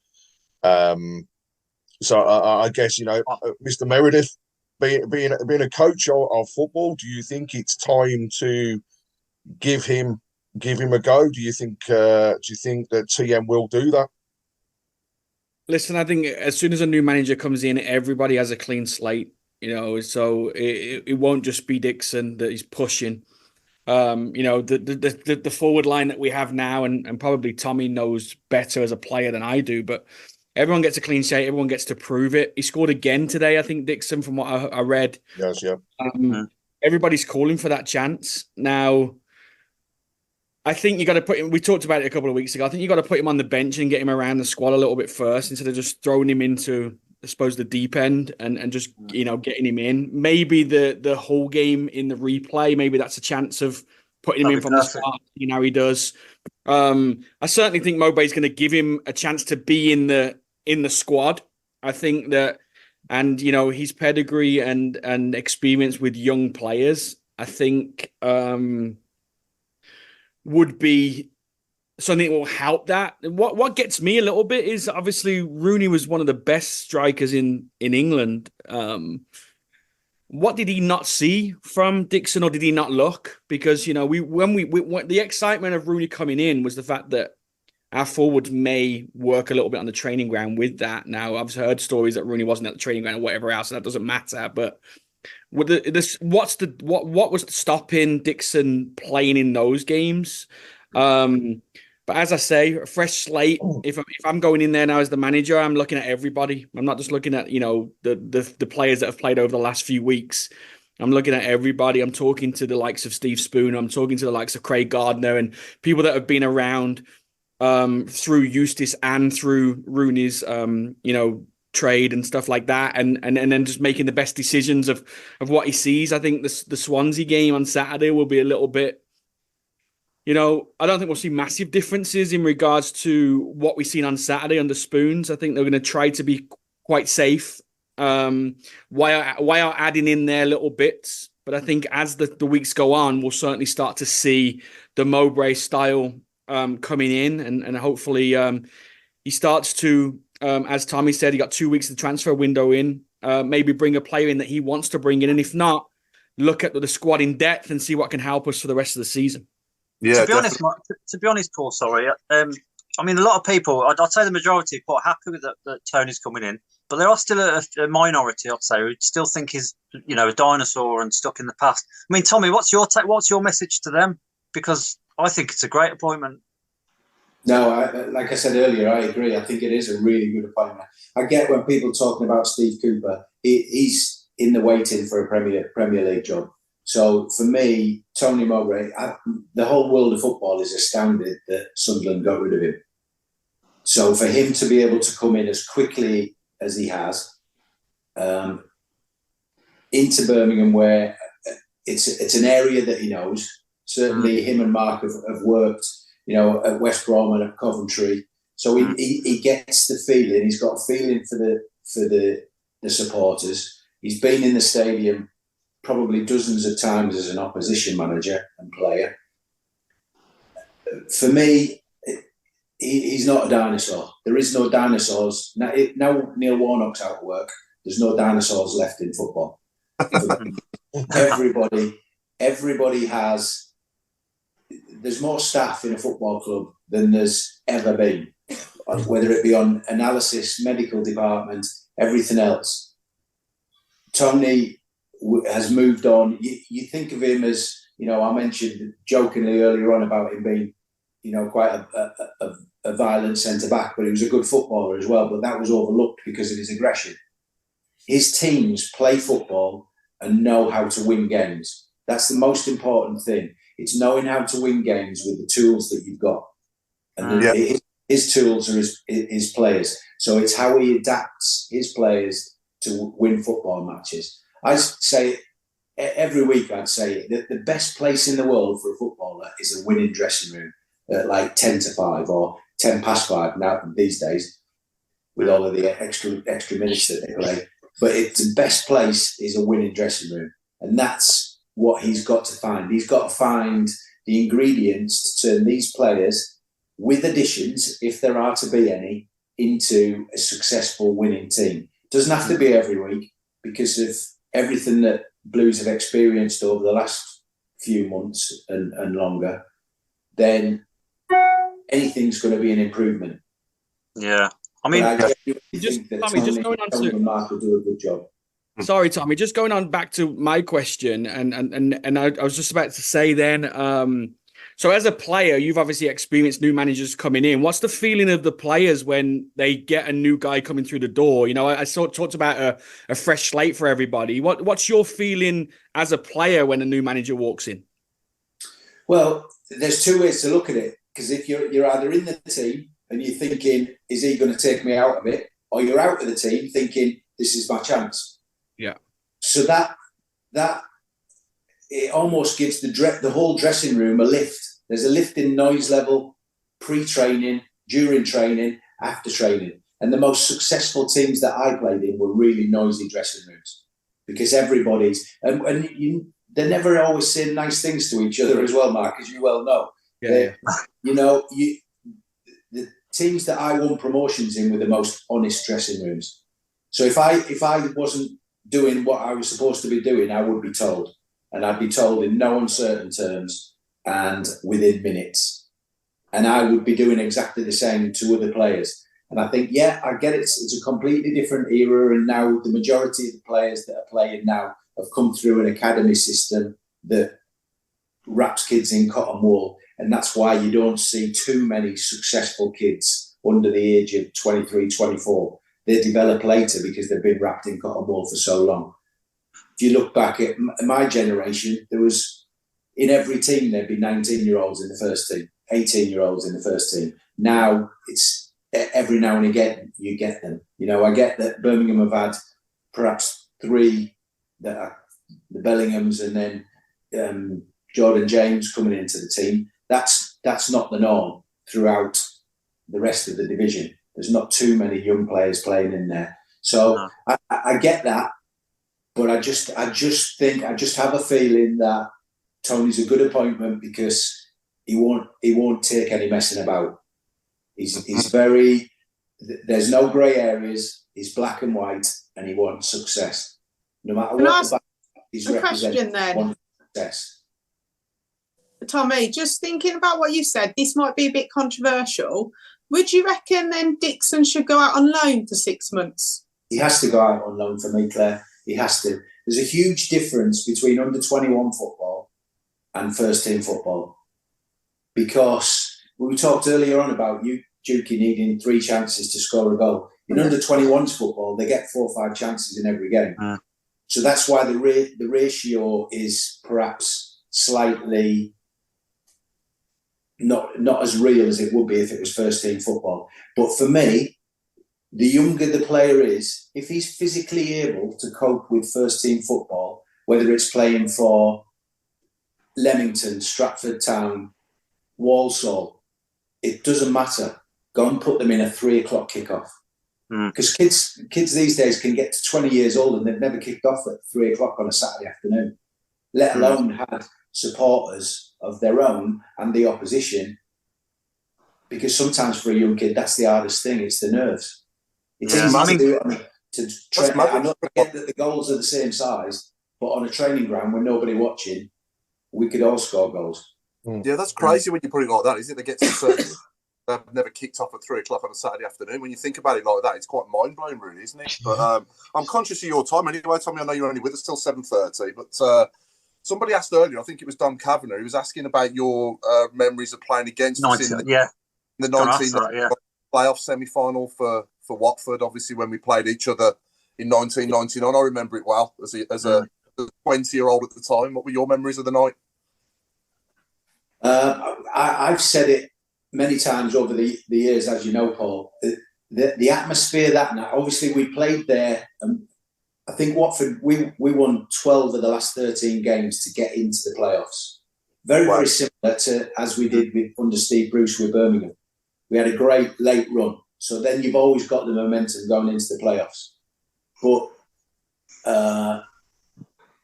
So I guess, Mr. Meredith, being a coach of football, do you think it's time to give him a go? Do you think that TM will do that? Listen, I think as soon as a new manager comes in, everybody has a clean slate. So it won't just be Dixon that he's pushing. The forward line that we have now, and probably Tommy knows better as a player than I do, but everyone gets a clean sheet. Everyone gets to prove it. He scored again today, I think, Dixon, from what I read. Yes, yeah. Everybody's calling for that chance. Now, I think you got to put him, we talked about it a couple of weeks ago, I think you got to put him on the bench and get him around the squad a little bit first instead of just throwing him into, I suppose, the deep end and just, getting him in. Maybe the whole game in the replay, maybe that's a chance of putting him in from the start, how he does. I certainly think Mowbray's going to give him a chance to be in the squad. I think that, and, his pedigree and experience with young players, I think would be something that will help that. What gets me a little bit is obviously Rooney was one of the best strikers in England. What did he not see from Dixon, or did he not look? Because when the excitement of Rooney coming in was the fact that our forwards may work a little bit on the training ground with that. Now I've heard stories that Rooney wasn't at the training ground or whatever else, and that doesn't matter. But what was stopping Dixon playing in those games? But as I say, a fresh slate. If I'm going in there now as the manager, I'm looking at everybody. I'm not just looking at the players that have played over the last few weeks. I'm looking at everybody. I'm talking to the likes of Steve Spooner. I'm talking to the likes of Craig Gardner and people that have been around through Eustace and through Rooney's trade and stuff like that, and then just making the best decisions of what he sees. I think the Swansea game on Saturday will be a little bit. I don't think we'll see massive differences in regards to what we've seen on Saturday under Spoons. I think they're going to try to be quite safe. While adding in their little bits. But I think as the weeks go on, we'll certainly start to see the Mowbray style coming in, and hopefully he starts to, as Tommy said, he got 2 weeks of the transfer window in, maybe bring a player in that he wants to bring in, and if not, look at the squad in depth and see what can help us for the rest of the season. Yeah, to be honest, Paul, sorry. I mean, a lot of people, I'd say the majority are quite happy with that Tony's coming in, but there are still a minority, I'd say, who still think he's, a dinosaur and stuck in the past. I mean, Tommy, what's your message to them? Because I think it's a great appointment. No, like I said earlier, I agree. I think it is a really good appointment. I get when people talking about Steve Cooper, he's in the waiting for a Premier League job. So for me, Tommy Mowbray, the whole world of football is astounded that Sunderland got rid of him. So for him to be able to come in as quickly as he has into Birmingham, where it's an area that he knows. Certainly, him and Mark have worked, at West Brom and at Coventry. So he gets the feeling. He's got a feeling for the supporters. He's been in the stadium probably dozens of times as an opposition manager and player. For me, he's not a dinosaur. There is no dinosaurs. Now Neil Warnock's out of work, there's no dinosaurs left in football. Everybody has... There's more staff in a football club than there's ever been, whether it be on analysis, medical department, everything else. Tony has moved on. You think of him as, I mentioned jokingly earlier on about him being, quite a violent centre-back, but he was a good footballer as well, but that was overlooked because of his aggression. His teams play football and know how to win games. That's the most important thing. It's knowing how to win games with the tools that you've got. And his tools are his players. So it's how he adapts his players to win football matches. I say every week, I'd say that the best place in the world for a footballer is a winning dressing room at like 10 to 5 or 10 past 5 now these days, with all of the extra minutes that they play. But the best place is a winning dressing room. And that's what he's got to find. He's got to find the ingredients to turn these players, with additions, if there are to be any, into a successful winning team. Doesn't have to be every week, because of everything that Blues have experienced over the last few months and longer, then anything's going to be an improvement. Yeah. I mean, just going on to Mark will do a good job. Sorry, Tommy, just going on back to my question, and I was just about to say then, so as a player, you've obviously experienced new managers coming in. What's the feeling of the players when they get a new guy coming through the door? I talked about a fresh slate for everybody. What's your feeling as a player when a new manager walks in? Well, there's two ways to look at it, because if you're either in the team and you're thinking, is he going to take me out of it? Or you're out of the team thinking, this is my chance. Yeah. So that it almost gives the whole dressing room a lift. There's a lift in noise level, pre-training, during training, after training. And the most successful teams that I played in were really noisy dressing rooms, because everybody's they're never always saying nice things to each other as well, Mark, as you well know. Yeah. The teams that I won promotions in were the most honest dressing rooms. So if I wasn't doing what I was supposed to be doing, I would be told, and I'd be told in no uncertain terms and within minutes, and I would be doing exactly the same to other players. And I think, I get it. It's a completely different era, and now the majority of the players that are playing now have come through an academy system that wraps kids in cotton wool, and that's why you don't see too many successful kids under the age of 23, 24. They develop later because they've been wrapped in cotton wool for so long. If you look back at my generation, there was, in every team, there'd be 19-year-olds in the first team, 18-year-olds in the first team. Now, it's every now and again you get them. I get that Birmingham have had perhaps 3 that are the Bellinghams, and then Jordan James coming into the team. That's not the norm throughout the rest of the division. There's not too many young players playing in there. So I get that, but I just have a feeling that Tony's a good appointment because he won't take any messing about. He's very, there's no grey areas. He's black and white, and he wants success. No matter what he's representing, he wants success. Tommy, just thinking about what you said, this might be a bit controversial. Would you reckon then Dixon should go out on loan for 6 months? He has to go out on loan for me, Claire. He has to. There's a huge difference between under-21 football and first-team football. Because we talked earlier on about you, Dukey, needing 3 chances to score a goal. In under-21s football, they get 4 or 5 chances in every game. So that's why the ratio is perhaps slightly not as real as it would be if it was first-team football. But for me, the younger the player is, if he's physically able to cope with first-team football, whether it's playing for Leamington, Stratford Town, Walsall, it doesn't matter. Go and put them in a 3 o'clock kickoff. Because kids these days can get to 20 years old and they've never kicked off at 3 o'clock on a Saturday afternoon, let alone had supporters of their own and the opposition. Because sometimes for a young kid, that's the hardest thing. It's the nerves. It's easy to do it to train. I know that the goals are the same size, but on a training ground with nobody watching, we could all score goals. Yeah, that's crazy when you put it like that, isn't it? They get to certain, they've never kicked off at 3 o'clock on a Saturday afternoon. When you think about it like that, it's quite mind-blowing, really, isn't it? But I'm conscious of your time anyway, Tommy. I know you're only with us till 7:30, but somebody asked earlier, I think it was Dom Kavanagh, he was asking about your memories of playing against us in the 19 playoff semi-final for Watford, obviously, when we played each other in 1999. I remember it well as a 20-year-old at the time. What were your memories of the night? I've said it many times over the years, as you know, Paul. The atmosphere that night, obviously we played there. I think Watford, we won 12 of the last 13 games to get into the playoffs. Very similar to as we did under Steve Bruce with Birmingham. We had a great late run. So then you've always got the momentum going into the playoffs. But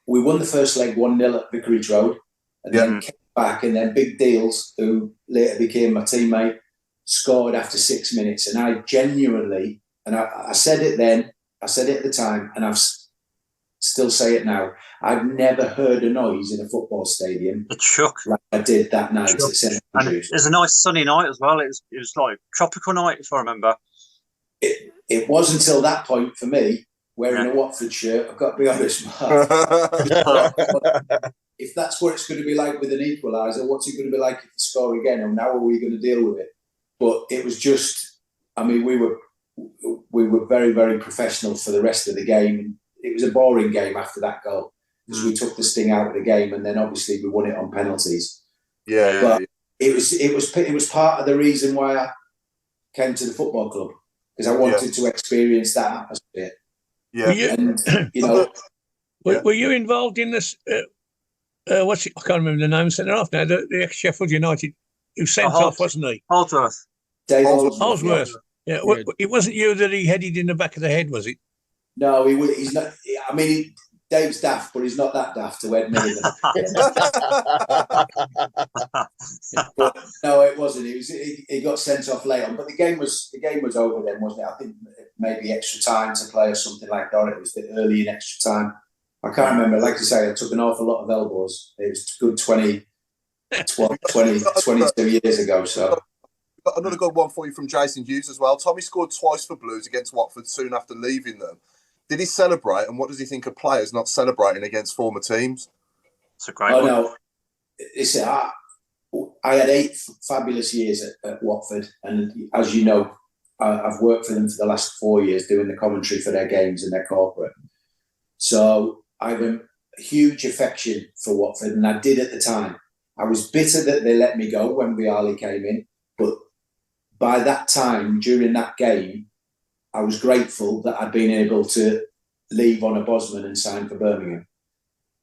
we won the first leg 1-0 at Vicarage Road and then came back, and then Big Deals, who later became my teammate, scored after 6 minutes. And I genuinely, and I said it then, I said it at the time, and I've still say it now, I've never heard a noise in a football stadium. It shook. Like I did that night at St. Andrews. It was a nice sunny night as well. It was like tropical night, if I remember. It was until that point for me, wearing a Watford shirt, I've got to be honest, Mark. If that's what it's going to be like with an equaliser, what's it going to be like if you score again? And how are we going to deal with it? But it was just, I mean, we were very, very professional for the rest of the game. It was a boring game after that goal because we took the sting out of the game, and then obviously we won it on penalties. But it was part of the reason why I came to the football club, because I wanted to experience that atmosphere. Were you involved in this? I can't remember the name. Centre off now. The ex-Sheffield United who sent off, wasn't he? Holdsworth. Dave Holdsworth. Yeah. It wasn't you that he headed in the back of the head, was it? No, he's not. I mean, Dave's daft, but he's not that daft to head me. But no, it wasn't. He got sent off late on, but the game was over then, wasn't it? I think maybe extra time to play or something like that. It was a bit early in extra time. I can't remember. Like I say, I took an awful lot of elbows. It was a good 22 years ago. So. Got another good one for you from Jason Hughes as well. Tommy scored twice for Blues against Watford soon after leaving them. Did he celebrate, and what does he think of players not celebrating against former teams? It's a great one. No. Listen, I had 8 fabulous years at Watford, and as you know, I've worked for them for the last 4 years doing the commentary for their games and their corporate. So I have a huge affection for Watford, and I did at the time. I was bitter that they let me go when Vialli came in, but by that time, during that game, I was grateful that I'd been able to leave on a Bosman and sign for Birmingham.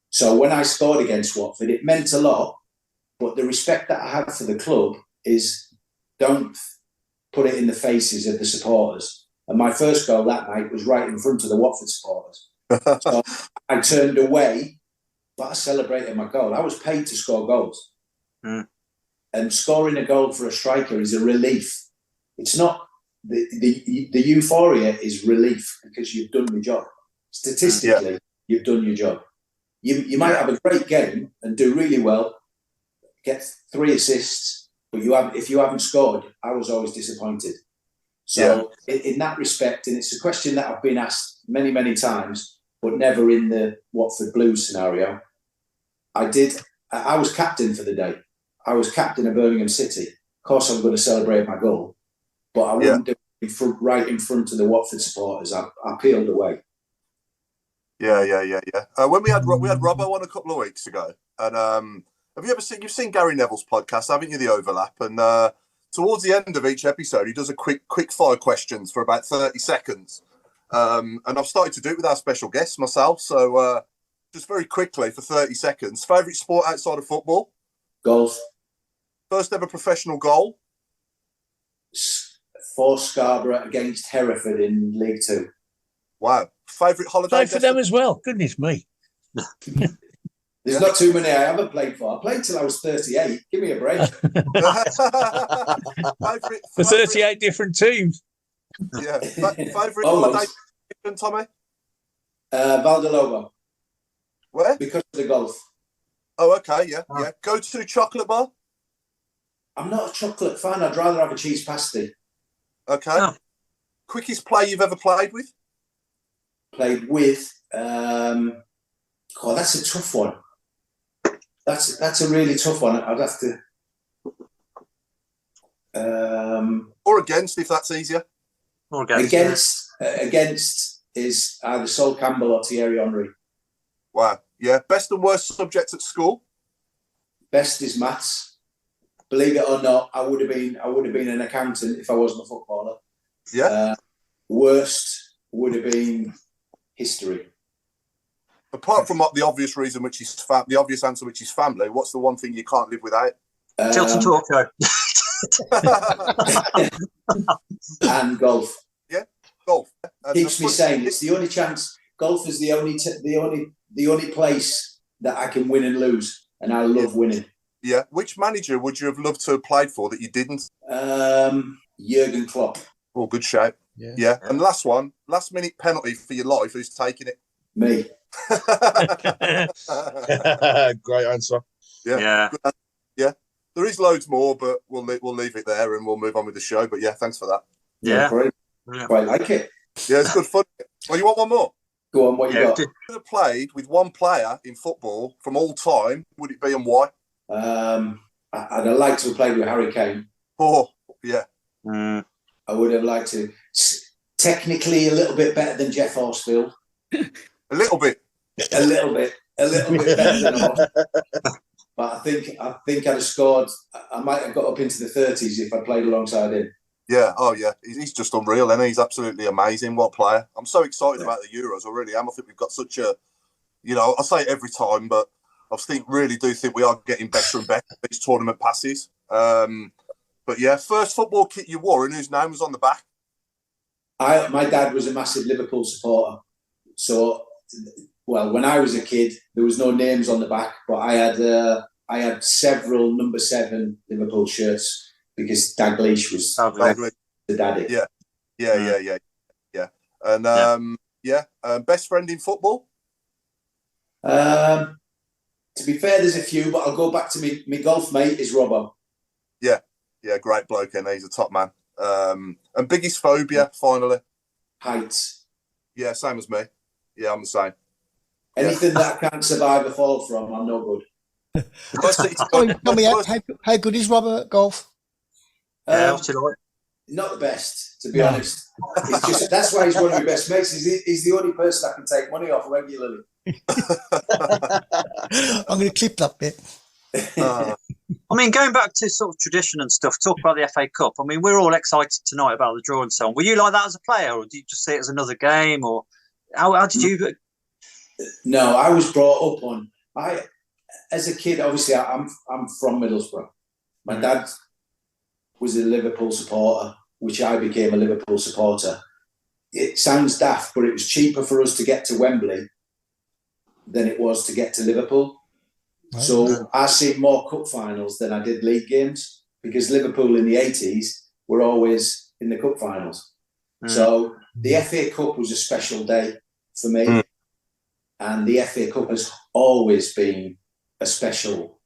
So when I scored against Watford, it meant a lot, But the respect that I have for the club is don't put it in the faces of the supporters. And my first goal that night was right in front of the Watford supporters. So I turned away, but I celebrated my goal. I was paid to score goals. Mm. And scoring a goal for a striker is a relief. It's not, the euphoria is relief because you've done your job. Statistically, you've done your job. You might have a great game and do really well, get 3 assists, but if you haven't scored, I was always disappointed. So in that respect, and it's a question that I've been asked many, many times, but never in the Watford Blues scenario. I was captain for the day. I was captain of Birmingham City. Of course, I'm going to celebrate my goal, but I wouldn't do it right in front of the Watford supporters. I peeled away. Yeah. When we had Robbo on a couple of weeks ago, and have you ever you've seen Gary Neville's podcast, haven't you? The Overlap, and towards the end of each episode, he does a quick fire questions for about 30 seconds, and I've started to do it with our special guests myself. So just very quickly for 30 seconds, favourite sport outside of football? Golf. First ever professional goal? For Scarborough against Hereford in League Two. Wow. Favourite holiday? Played for them as well. Goodness me. There's not too many I haven't played for. I played till I was 38. Give me a break. For 38 different teams. Yeah. Favourite holiday, Tommy? Valdelobo. Where? Because of the golf. Oh, okay, yeah. Go to chocolate bar? I'm not a chocolate fan. I'd rather have a cheese pasty. Okay. Oh. Quickest play you've ever played with? Played with? That's a tough one. That's a really tough one. I'd have to. Or against, if that's easier. Or against is either Sol Campbell or Thierry Henry. Wow. Yeah. Best and worst subjects at school? Best is maths. Believe it or not, I would have been an accountant if I wasn't a footballer. Yeah. Worst would have been history. Apart from the obvious reason, which is the obvious answer, which is family, what's the one thing you can't live without? Tilton Talk Show. And golf. Yeah, golf. Keeps me sane. It's the only chance. Golf is the only place that I can win and lose, and I love winning. Yeah. Which manager would you have loved to have played for that you didn't? Jurgen Klopp. Oh, good shout. Yeah. And last minute penalty for your life. Who's taking it? Me. Great answer. Yeah. There is loads more, but we'll leave it there and we'll move on with the show. But yeah, thanks for that. Yeah, quite like it. Yeah, it's good fun. Well, you want one more? Go on. What you got? If you have played with one player in football from all time, would it be and why? I'd have liked to have played with Harry Kane. Oh, yeah. I would have liked to. Technically, a little bit better than Jeff Horsfield. A little bit better than Horsfield. But I think I'd have scored. I might have got up into the 30s if I played alongside him. Yeah. Oh, yeah. He's just unreal, and he's absolutely amazing. What player! I'm so excited about the Euros. I really am. I think we've got such a, I say it every time, but I really do think we are getting better and better as each tournament passes. But yeah, first football kit you wore and whose name was on the back? My dad was a massive Liverpool supporter. So, when I was a kid, there was no names on the back, but I had several number 7 Liverpool shirts because Dalglish was the daddy. Yeah. And best friend in football? To be fair, there's a few, but I'll go back to me golf mate is Robbo. Yeah, great bloke, and he's a top man. And biggest phobia, finally? Heights. Yeah, same as me. Yeah, I'm the same. Anything that I can't survive a fall from, I'm no good. Tommy, how good is Robert at golf? Not the best, to be honest. It's just that's why he's one of my best mates. He's the only person I can take money off regularly. I'm going to clip that bit. I mean, going back to sort of tradition and stuff, talk about the FA Cup. I mean, we're all excited tonight about the draw and so on. Were you like that as a player, or did you just see it as another game, or how did you? No, I was brought up on. as a kid, obviously, I'm from Middlesbrough. My dad was a Liverpool supporter, which I became a Liverpool supporter. It sounds daft, but it was cheaper for us to get to Wembley than it was to get to Liverpool. Oh, so I see more cup finals than I did league games, because Liverpool in the 80s were always in the cup finals. So the FA Cup was a special day for me. And the FA Cup has always been a special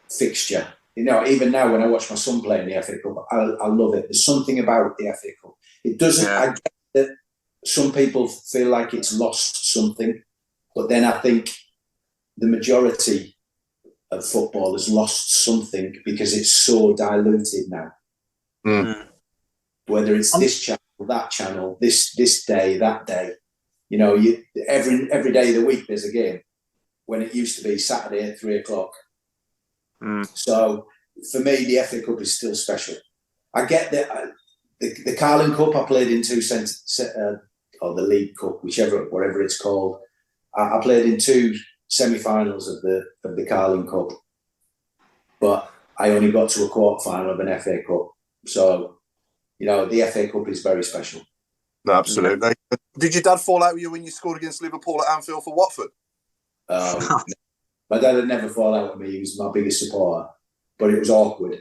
fixture. You know, even now when I watch my son play in the FA Cup, I love it. There's something about the FA Cup. It doesn't, I get that some people feel like it's lost something, but then I think the majority of football has lost something because it's so diluted now. Whether it's this channel, that channel, this day, that day. You know, every day of the week there's a game, when it used to be Saturday at 3:00. So for me, the FA Cup is still special. I get that the Carling Cup I played in or the League Cup, whatever it's called. I played in 2 semi-finals of the Carling Cup, but I only got to a quarter final of an FA Cup. So, you know, the FA Cup is very special. No, absolutely. Did your dad fall out with you when you scored against Liverpool at Anfield for Watford? My dad had never fallen out with me. He was my biggest supporter, but it was awkward.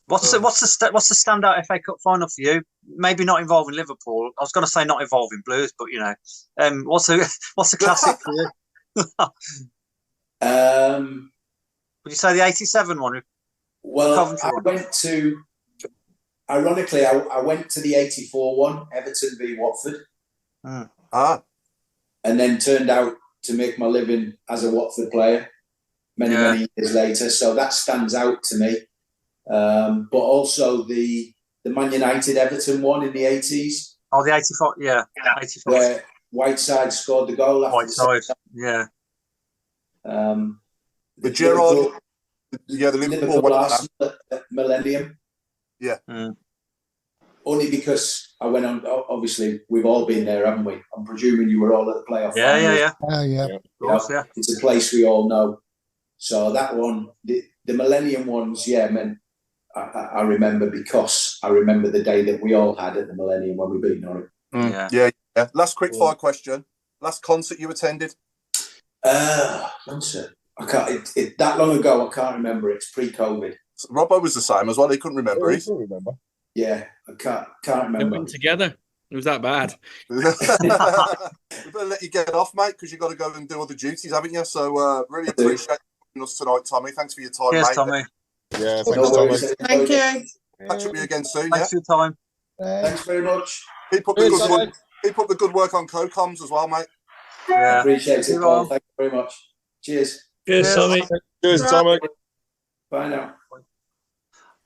What's the standout FA Cup final for you? Maybe not involving Liverpool. I was going to say not involving Blues, but you know, what's the classic for you? Would you say the '87 one? Well, ironically, I went to the '84 one, Everton v Watford. And then turned out to make my living as a Watford player many years later. So that stands out to me. But also the Man United Everton one in the 80s. Oh, the 85, yeah. 85. Where Whiteside scored the goal. Whiteside, yeah. The Gerrard... the Liverpool Arsenal at Millennium. Yeah. Only because I went on. Obviously, we've all been there, haven't we? I'm presuming you were all at the playoff. Yeah. Of course, yeah. It's a place we all know. So that one, the Millennium ones, meant I remember, because I remember the day that we all had at the Millennium when we beat Norwich. Yeah. Last quick fire question. Last concert you attended? Concert. I can't. It that long ago. I can't remember. It's pre-COVID. Robbo was the same as well. He couldn't remember. I couldn't remember. Yeah, I can't remember. They went together. It was that bad. We better let you get off, mate, because you've got to go and do other duties, haven't you? So really appreciate you us tonight, Tommy. Thanks for your time, Cheers, mate. Tommy. Yeah, thanks, Tommy. Thank you. Catch up with you again soon. Thanks for your time. Thanks very much. Keep up the good work on co-coms as well, mate. I appreciate it, Paul. Thank you very much. Cheers. Cheers, Tommy. Cheers, Tommy. Bye now.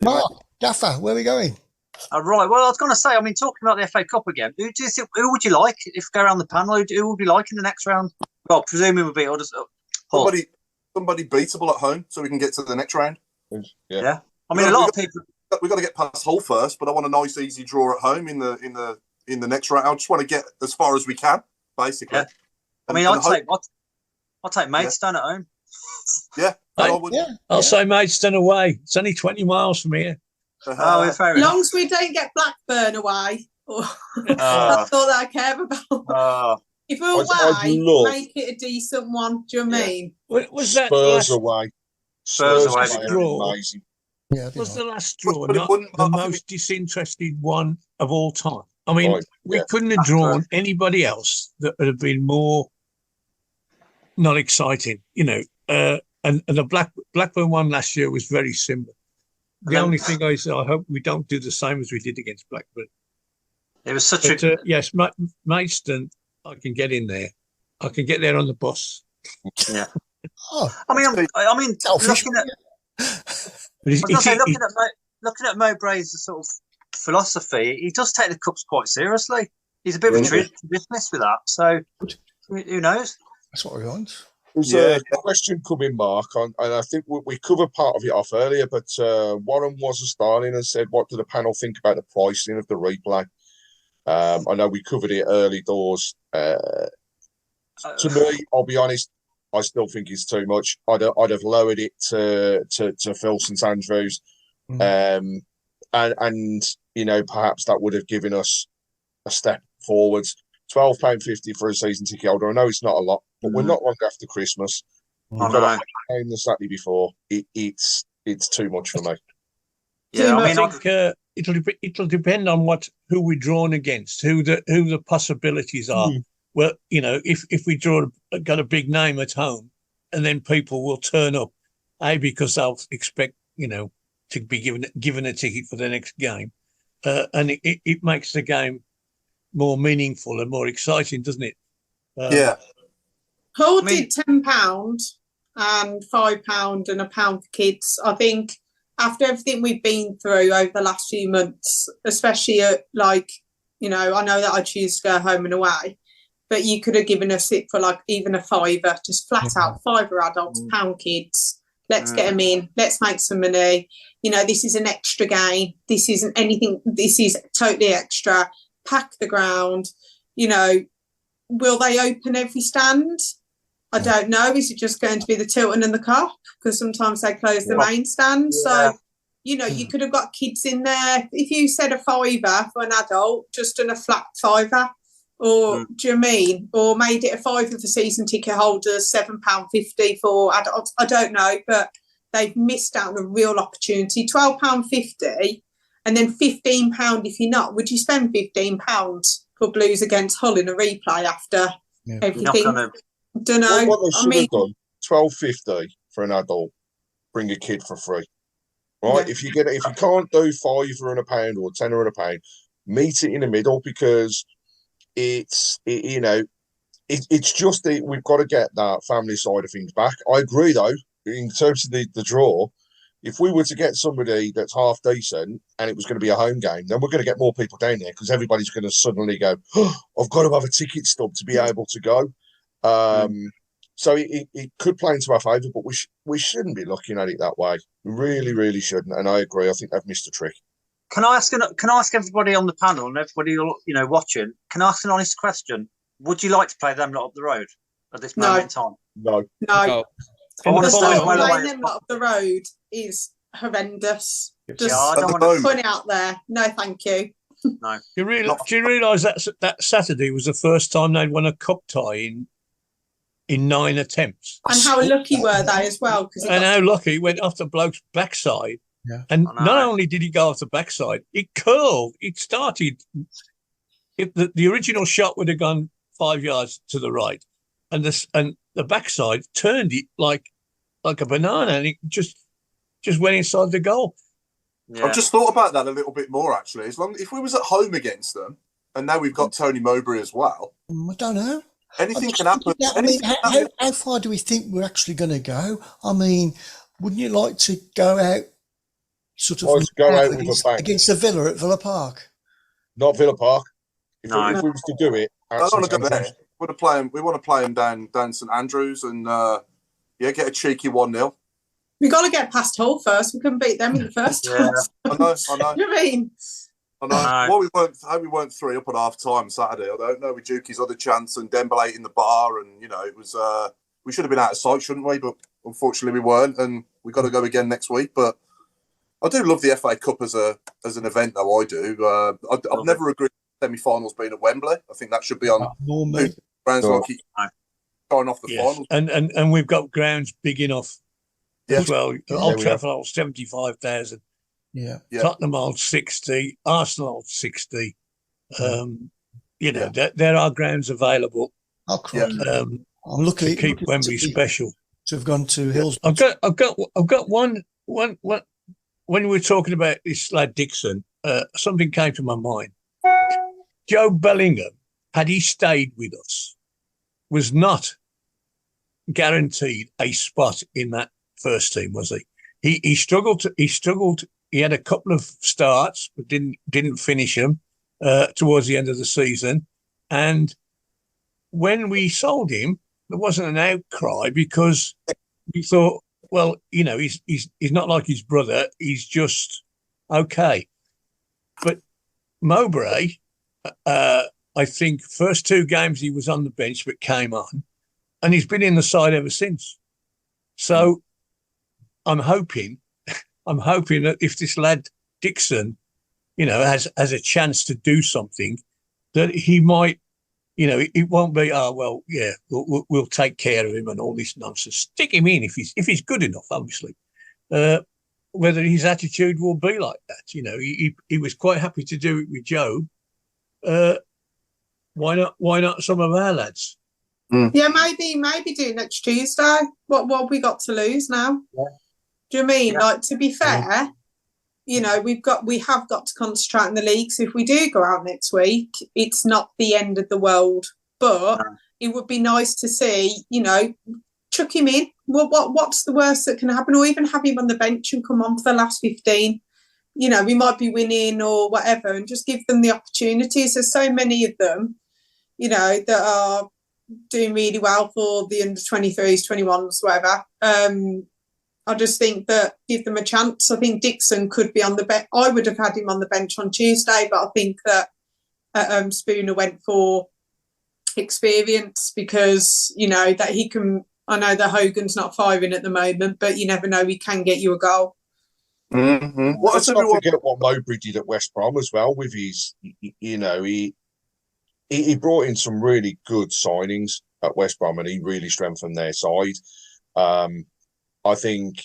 Mark, Gaffer, where are we going? Right. Well, I was going to say, I mean, talking about the FA Cup again, who would you like if go around the panel? Who would you like in the next round? Well, presuming we'll be others. Somebody beatable at home, so we can get to the next round. Yeah. I mean, a lot of people. We've got to get past Hull first, but I want a nice, easy draw at home in the next round. I just want to get as far as we can, basically. Yeah. I mean, I'll take Maidstone at home. Yeah. I'll say Maidstone away. It's only 20 miles from here. As long as we don't get Blackburn away. That's all that I care about. If we're away, make it a decent one. Do you know what I mean? Was that Spurs away? Spurs away. Amazing. Yeah, was the last draw not the most disinterested one of all time? I mean, we couldn't have drawn anybody else that would have been more not exciting, you know. And the Blackburn one last year was very similar. The only thing I hope we don't do the same as we did against Blackburn. It was such yes, Maidstone. I can get in there. I can get there on the bus. Yeah. I mean, looking at Mowbray's sort of philosophy, he does take the cups quite seriously. He's a bit of a traditionalist with that. So who knows? That's what we want. There's a question coming, Mark, and I think we covered part of it off earlier, but Warren was a starling and said, what do the panel think about the pricing of the replay? I know we covered it early doors. To me, I'll be honest, I still think it's too much. I'd have lowered it to Phil St Andrews, and perhaps that would have given us a step forwards. £12.50 for a season ticket holder. I know it's not a lot, but we're not long after Christmas. We've got a game the Saturday before. It's too much for me. Yeah, I think it'll depend on who we're drawn against, who the possibilities are. Well, if we got a big name at home, and then people will turn up, because they'll expect to be given a ticket for the next game, and it makes the game more meaningful and more exciting, doesn't it? Hull did £10 and £5 and £1 for kids. I think after everything we've been through over the last few months, especially I know that I choose to go home and away, but you could have given us it for even a £5, just flat out £5 adults, £1 kids. Let's get them in. Let's make some money. This is an extra game. This isn't anything. This is totally extra. Pack the ground. Will they open every stand? I don't know. Is it just going to be the Tilton and the Cup? Because sometimes they close the main stand. Yeah. So, you could have got kids in there. If you said a £5 for an adult, just done a flat £5, or do you mean? Or made it a £5 for season ticket holders, £7.50 for adults. I don't know, but they've missed out on a real opportunity. £12.50 and then £15 if you're not. Would you spend £15 for Blues against Hull in a replay after everything? Don't know. What they should have done, £12.50 for an adult, bring a kid for free. Right? Yeah. If you can't do £5 and £1 or £10 and £1, meet it in the middle, because it's just we've got to get that family side of things back. I agree though, in terms of the draw, if we were to get somebody that's half decent and it was going to be a home game, then we're going to get more people down there, because everybody's going to suddenly go, I've got to have a ticket stub to be able to go. So it could play into our favour, but we shouldn't be looking at it that way. We really, really shouldn't. And I agree. I think they've missed a trick. Can I ask everybody on the panel and everybody watching? Can I ask an honest question? Would you like to play them lot up the road at this moment in time? No. I want to stay well away. Playing them lot up the road is horrendous. Just I don't want to put it out there. No, thank you. No. Do you realise that Saturday was the first time they'd won a cup tie in 9 attempts? And how lucky were they as well? How lucky he went off the bloke's backside. Yeah. And not only did he go off the backside, it curled. It started. The original shot would have gone 5 yards to the right, and the backside turned it like a banana, and it just went inside the goal. Yeah. I've just thought about that a little bit more, actually. If we was at home against them, and now we've got Tommy Mooney as well. I don't know. Anything can happen. How far do we think we're actually going to go? I mean, wouldn't you like to go out with a against the Villa at Villa Park? Not Villa Park. If we was to do it, I don't want to go there. We want to play them down St Andrews and get a cheeky 1-0. We got to get past Hull first. We couldn't beat them in the first half. I know. You mean? I know. Well, we weren't 3 up at half time Saturday. I don't know. We Juki's other chance and Dembele in the bar, and it was. We should have been out of sight, shouldn't we? But unfortunately, we weren't, and we got to go again next week. But I do love the FA Cup as an event, though. I do. I've never agreed with semi-finals being at Wembley. I think that should be on grounds like going off the finals. And we've got grounds big enough as well. Old Trafford holds 75,000. Yeah. Tottenham holds 60. Arsenal holds 60. There are grounds available. I'm lucky to keep Wembley special. To have gone to Hills. I've got one. When we were talking about this lad Dixon, something came to my mind. Joe Bellingham, had he stayed with us, was not guaranteed a spot in that first team, was he? He struggled. He had a couple of starts, but didn't finish them towards the end of the season. And when we sold him, there wasn't an outcry, because we thought, well, he's not like his brother. He's just okay. But Mowbray I think first 2 games he was on the bench but came on, and he's been in the side ever since. So I'm hoping that if this lad Dixon, has a chance to do something, that he might, it won't be, we'll take care of him and all this nonsense. Stick him in if he's good enough, obviously. Whether his attitude will be like that, he was quite happy to do it with Joe. Why not some of our lads? Yeah, maybe do next Tuesday. What have we got to lose now? Yeah. Do you mean to be fair? We have got to concentrate on the league. So if we do go out next week, it's not the end of the world. But it would be nice to see, chuck him in. Well, what's the worst that can happen? Or even have him on the bench and come on for the last 15. We might be winning or whatever, and just give them the opportunities. There's so many of them, that are doing really well for the under 23s, 21s, whatever. I just think that give them a chance. I think Dixon could be on the bench. I would have had him on the bench on Tuesday, but I think that Spooner went for experience because, that he can. I know that Hogan's not firing at the moment, but you never know, he can get you a goal. Mm-hmm. Let's not forget what Mowbray did at West Brom as well with his, he brought in some really good signings at West Brom and he really strengthened their side. I think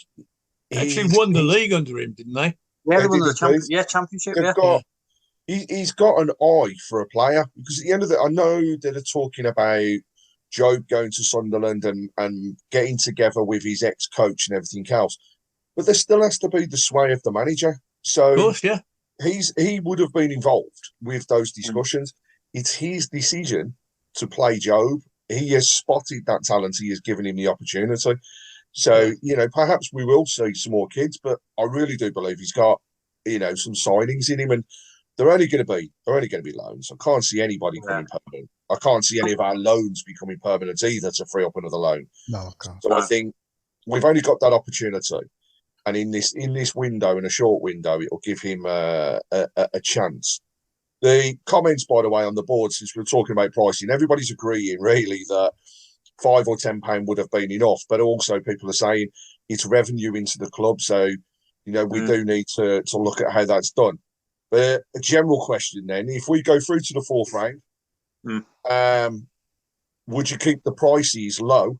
actually won the league under him, didn't they? Yeah, they won the championship. He's got an eye for a player because at the end of I know that they're talking about Job going to Sunderland and getting together with his ex-coach and everything else, but there still has to be the sway of the manager. So, of course, yeah, he would have been involved with those discussions. It's his decision to play Job. He has spotted that talent. He has given him the opportunity. So, perhaps we will see some more kids, but I really do believe he's got, some signings in him, and they're only going to be loans. I can't see anybody coming permanent. I can't see any of our loans becoming permanent either to free up another loan. No, I can't. So I think we've only got that opportunity, and in this window, in a short window, it'll give him a chance. The comments, by the way, on the board, since we're talking about pricing, everybody's agreeing really that £5 or £10 would have been enough, but also people are saying it's revenue into the club, so we do need to look at how that's done. But a general question then, if we go through to the 4th round, would you keep the prices low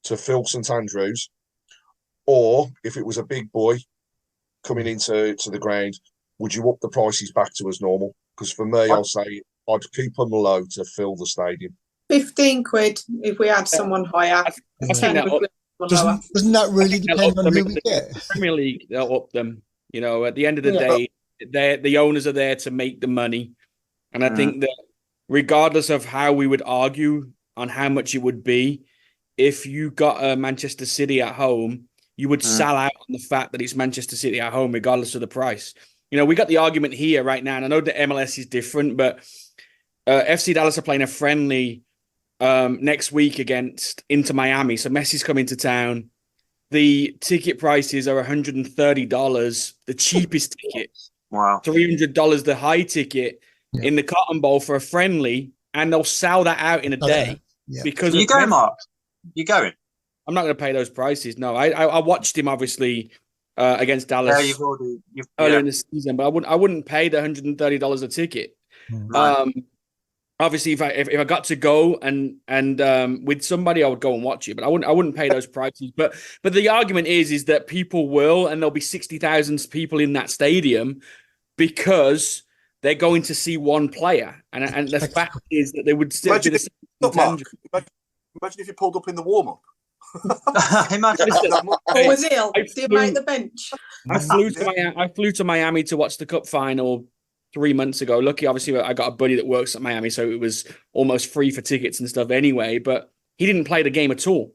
to fill St Andrews, or if it was a big boy coming into the ground, would you up the prices back to as normal? Because for me, I'll say I'd keep them low to fill the stadium. 15 quid if we had someone higher. Doesn't that really depend on who we get? Premier League, they'll up them. At the end of the day, the owners are there to make the money. And I think that regardless of how we would argue on how much it would be, if you got a Manchester City at home, you would sell out on the fact that it's Manchester City at home, regardless of the price. We got the argument here right now, and I know the MLS is different, but FC Dallas are playing a friendly next week against Inter Miami. So Messi's coming to town. The ticket prices are $130, the cheapest ticket. Wow. $300, the high ticket in the Cotton Bowl for a friendly, and they'll sell that out in a day. Because you going, Mark? You going? I'm not going to pay those prices. No, I watched him obviously against Dallas earlier in the season, but I wouldn't pay the $130 a ticket. Right. Obviously, if I got to go and with somebody, I would go and watch it, but I wouldn't pay those prices. But the argument is that people will, and there'll be 60,000 people in that stadium because they're going to see one player, and the fact is that they would still imagine if you pulled up in the warm up. Imagine. Or was ill? Did you make the bench? I flew to Miami to watch the cup final 3 months ago. Lucky, obviously, I got a buddy that works at Miami, so it was almost free for tickets and stuff anyway. But he didn't play the game at all.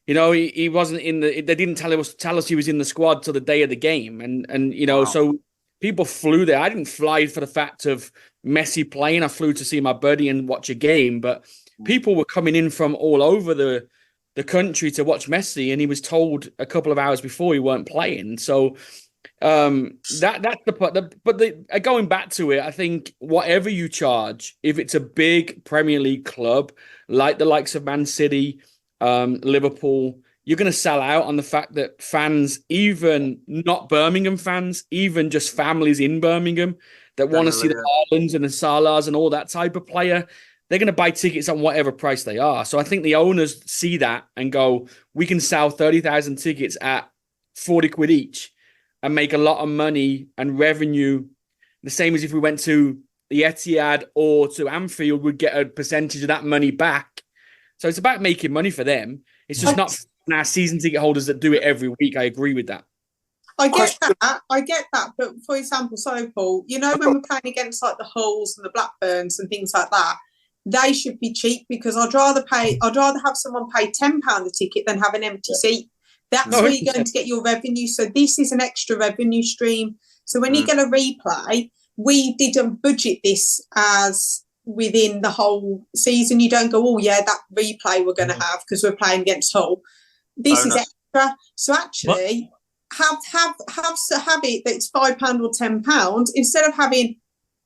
He wasn't in the. They didn't tell us he was in the squad till the day of the game, and so people flew there. I didn't fly for the fact of Messi playing. I flew to see my buddy and watch a game. But people were coming in from all over the country to watch Messi, and he was told a couple of hours before he weren't playing. So That's the part. Going back to it, I think whatever you charge, if it's a big Premier League club like the likes of Man City, Liverpool, you're going to sell out on the fact that fans, even not Birmingham fans, even just families in Birmingham that want to see the Haalands and the Salahs and all that type of player, they're going to buy tickets on whatever price they are. So I think the owners see that and go, we can sell 30,000 tickets at 40 quid each and make a lot of money and revenue. The same as if we went to the Etihad or to Anfield, we'd get a percentage of that money back. So it's about making money for them. It's just not our season ticket holders that do it every week. I agree with that. I get that. But for example, Paul, you know, when we're playing against like the Hulls and the Blackburns and things like that, they should be cheap, because I'd rather have someone pay £10 a ticket than have an empty seat. That's where you're going to get your revenue. So this is an extra revenue stream. So when you get a replay, we didn't budget this as within the whole season. You don't go, oh yeah, that replay we're going to have because we're playing against Hull. This is extra. So actually, have it that it's £5 or £10 instead of having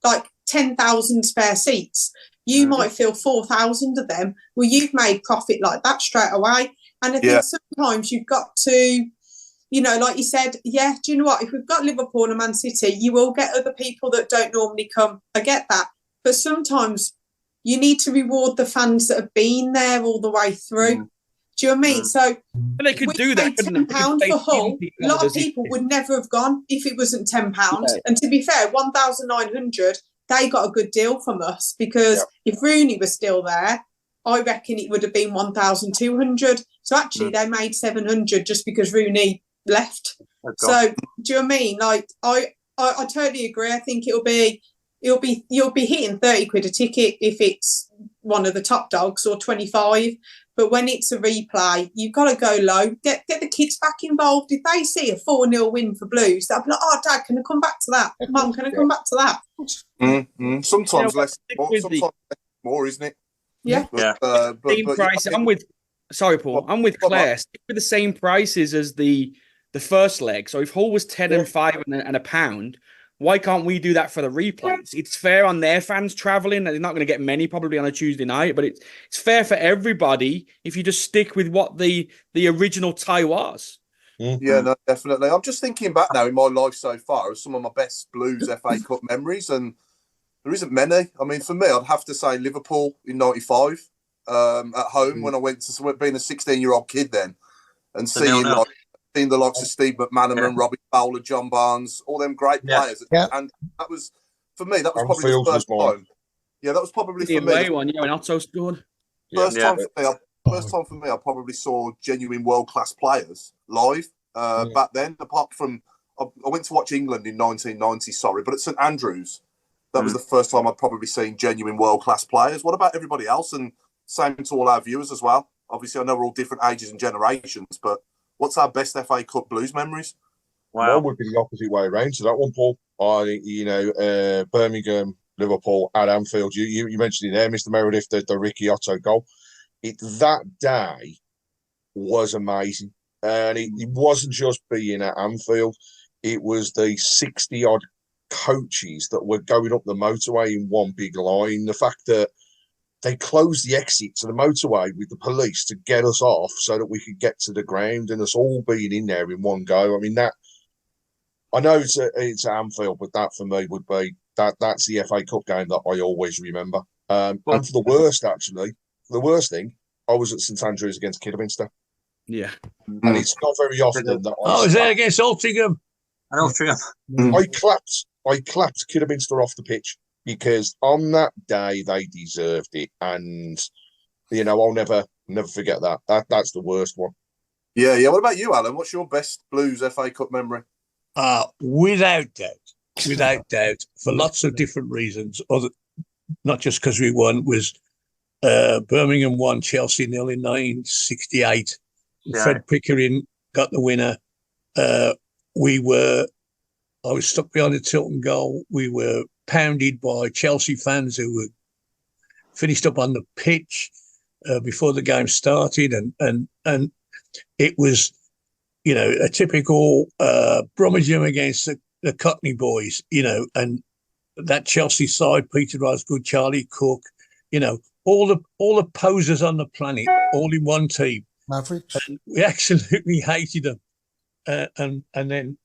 like 10,000 spare seats. You might fill 4,000 of them. Well, you've made profit like that straight away. And I think sometimes you've got to, you know, like you said, do you know what? If we've got Liverpool and Man City, you will get other people that don't normally come. I get that. But sometimes you need to reward the fans that have been there all the way through. Do you know what I mean? So but they could do that, couldn't they? £10 for Hull. A lot of people would never have gone if it wasn't £10. Yeah. And to be fair, 1,900, they got a good deal from us, because if Rooney was still there, I reckon it would have been 1,200. So actually, they made 700 just because Rooney left. So do you know what I mean? Like I totally agree. I think you'll be hitting 30 quid a ticket if it's one of the top dogs, or 25. But when it's a replay, you've got to go low. Get the kids back involved. If they see a 4-0 win for Blues, they'll be like, oh, Dad, can I come back to that? Mum, can I come back to that? Sometimes less, sometimes more, isn't it? Yeah. Same price. I'm with Paul. I'm with Claire. Stick with the same prices as the first leg. So if Hull was 10 and 5 and £1, why can't we do that for the replays? It's fair on their fans traveling. They're not going to get many probably on a Tuesday night, but it's fair for everybody if you just stick with what the original tie was. Yeah, no, definitely. I'm just thinking back now in my life so far of some of my best Blues FA Cup memories, and there isn't many. I mean, for me, I'd have to say Liverpool in '95 at home when I went to being a 16-year-old kid then, and seeing the likes of Steve McManaman, Robbie Fowler, John Barnes, all them great players. And that was, for me, that was probably the first time. Yeah, that was probably for me. One, when Otto scored. First time for me, I probably saw genuine world-class players live back then. Apart from, I went to watch England in 1990, but at St Andrews, that was the first time I'd probably seen genuine world-class players. What about everybody else? And same to all our viewers as well. Obviously, I know we're all different ages and generations, but what's our best FA Cup Blues memories? Wow. Mine would be the opposite way around to that one, Paul. Birmingham, Liverpool at Anfield. You mentioned it there, Mr. Meredith, the Ricky Otto goal. That day was amazing. And it wasn't just being at Anfield. It was the 60-odd coaches that were going up the motorway in one big line. The fact that they closed the exit to the motorway with the police to get us off so that we could get to the ground, and us all being in there in one go. I mean, that, I know it's Anfield, but that for me would be that's the FA Cup game that I always remember. And for the worst thing, I was at St Andrews against Kidderminster. Yeah. And it's not very often that I was there against Altrincham. I clapped Kidderminster off the pitch, because on that day they deserved it, and I'll never forget that. That's the worst one. Yeah. What about you, Alan? What's your best Blues FA Cup memory? Without doubt, for lots of different reasons, not just because we won, was Birmingham 1, Chelsea 0 in 1968. Yeah. Fred Pickering got the winner. I was stuck behind the Tilton goal. We were pounded by Chelsea fans who were finished up on the pitch before the game started, and it was a typical Brummagem against the Cockney boys, and that Chelsea side, Peter Osgood, Charlie Cook, all the posers on the planet, all in one team. Mavericks. And we absolutely hated them. And then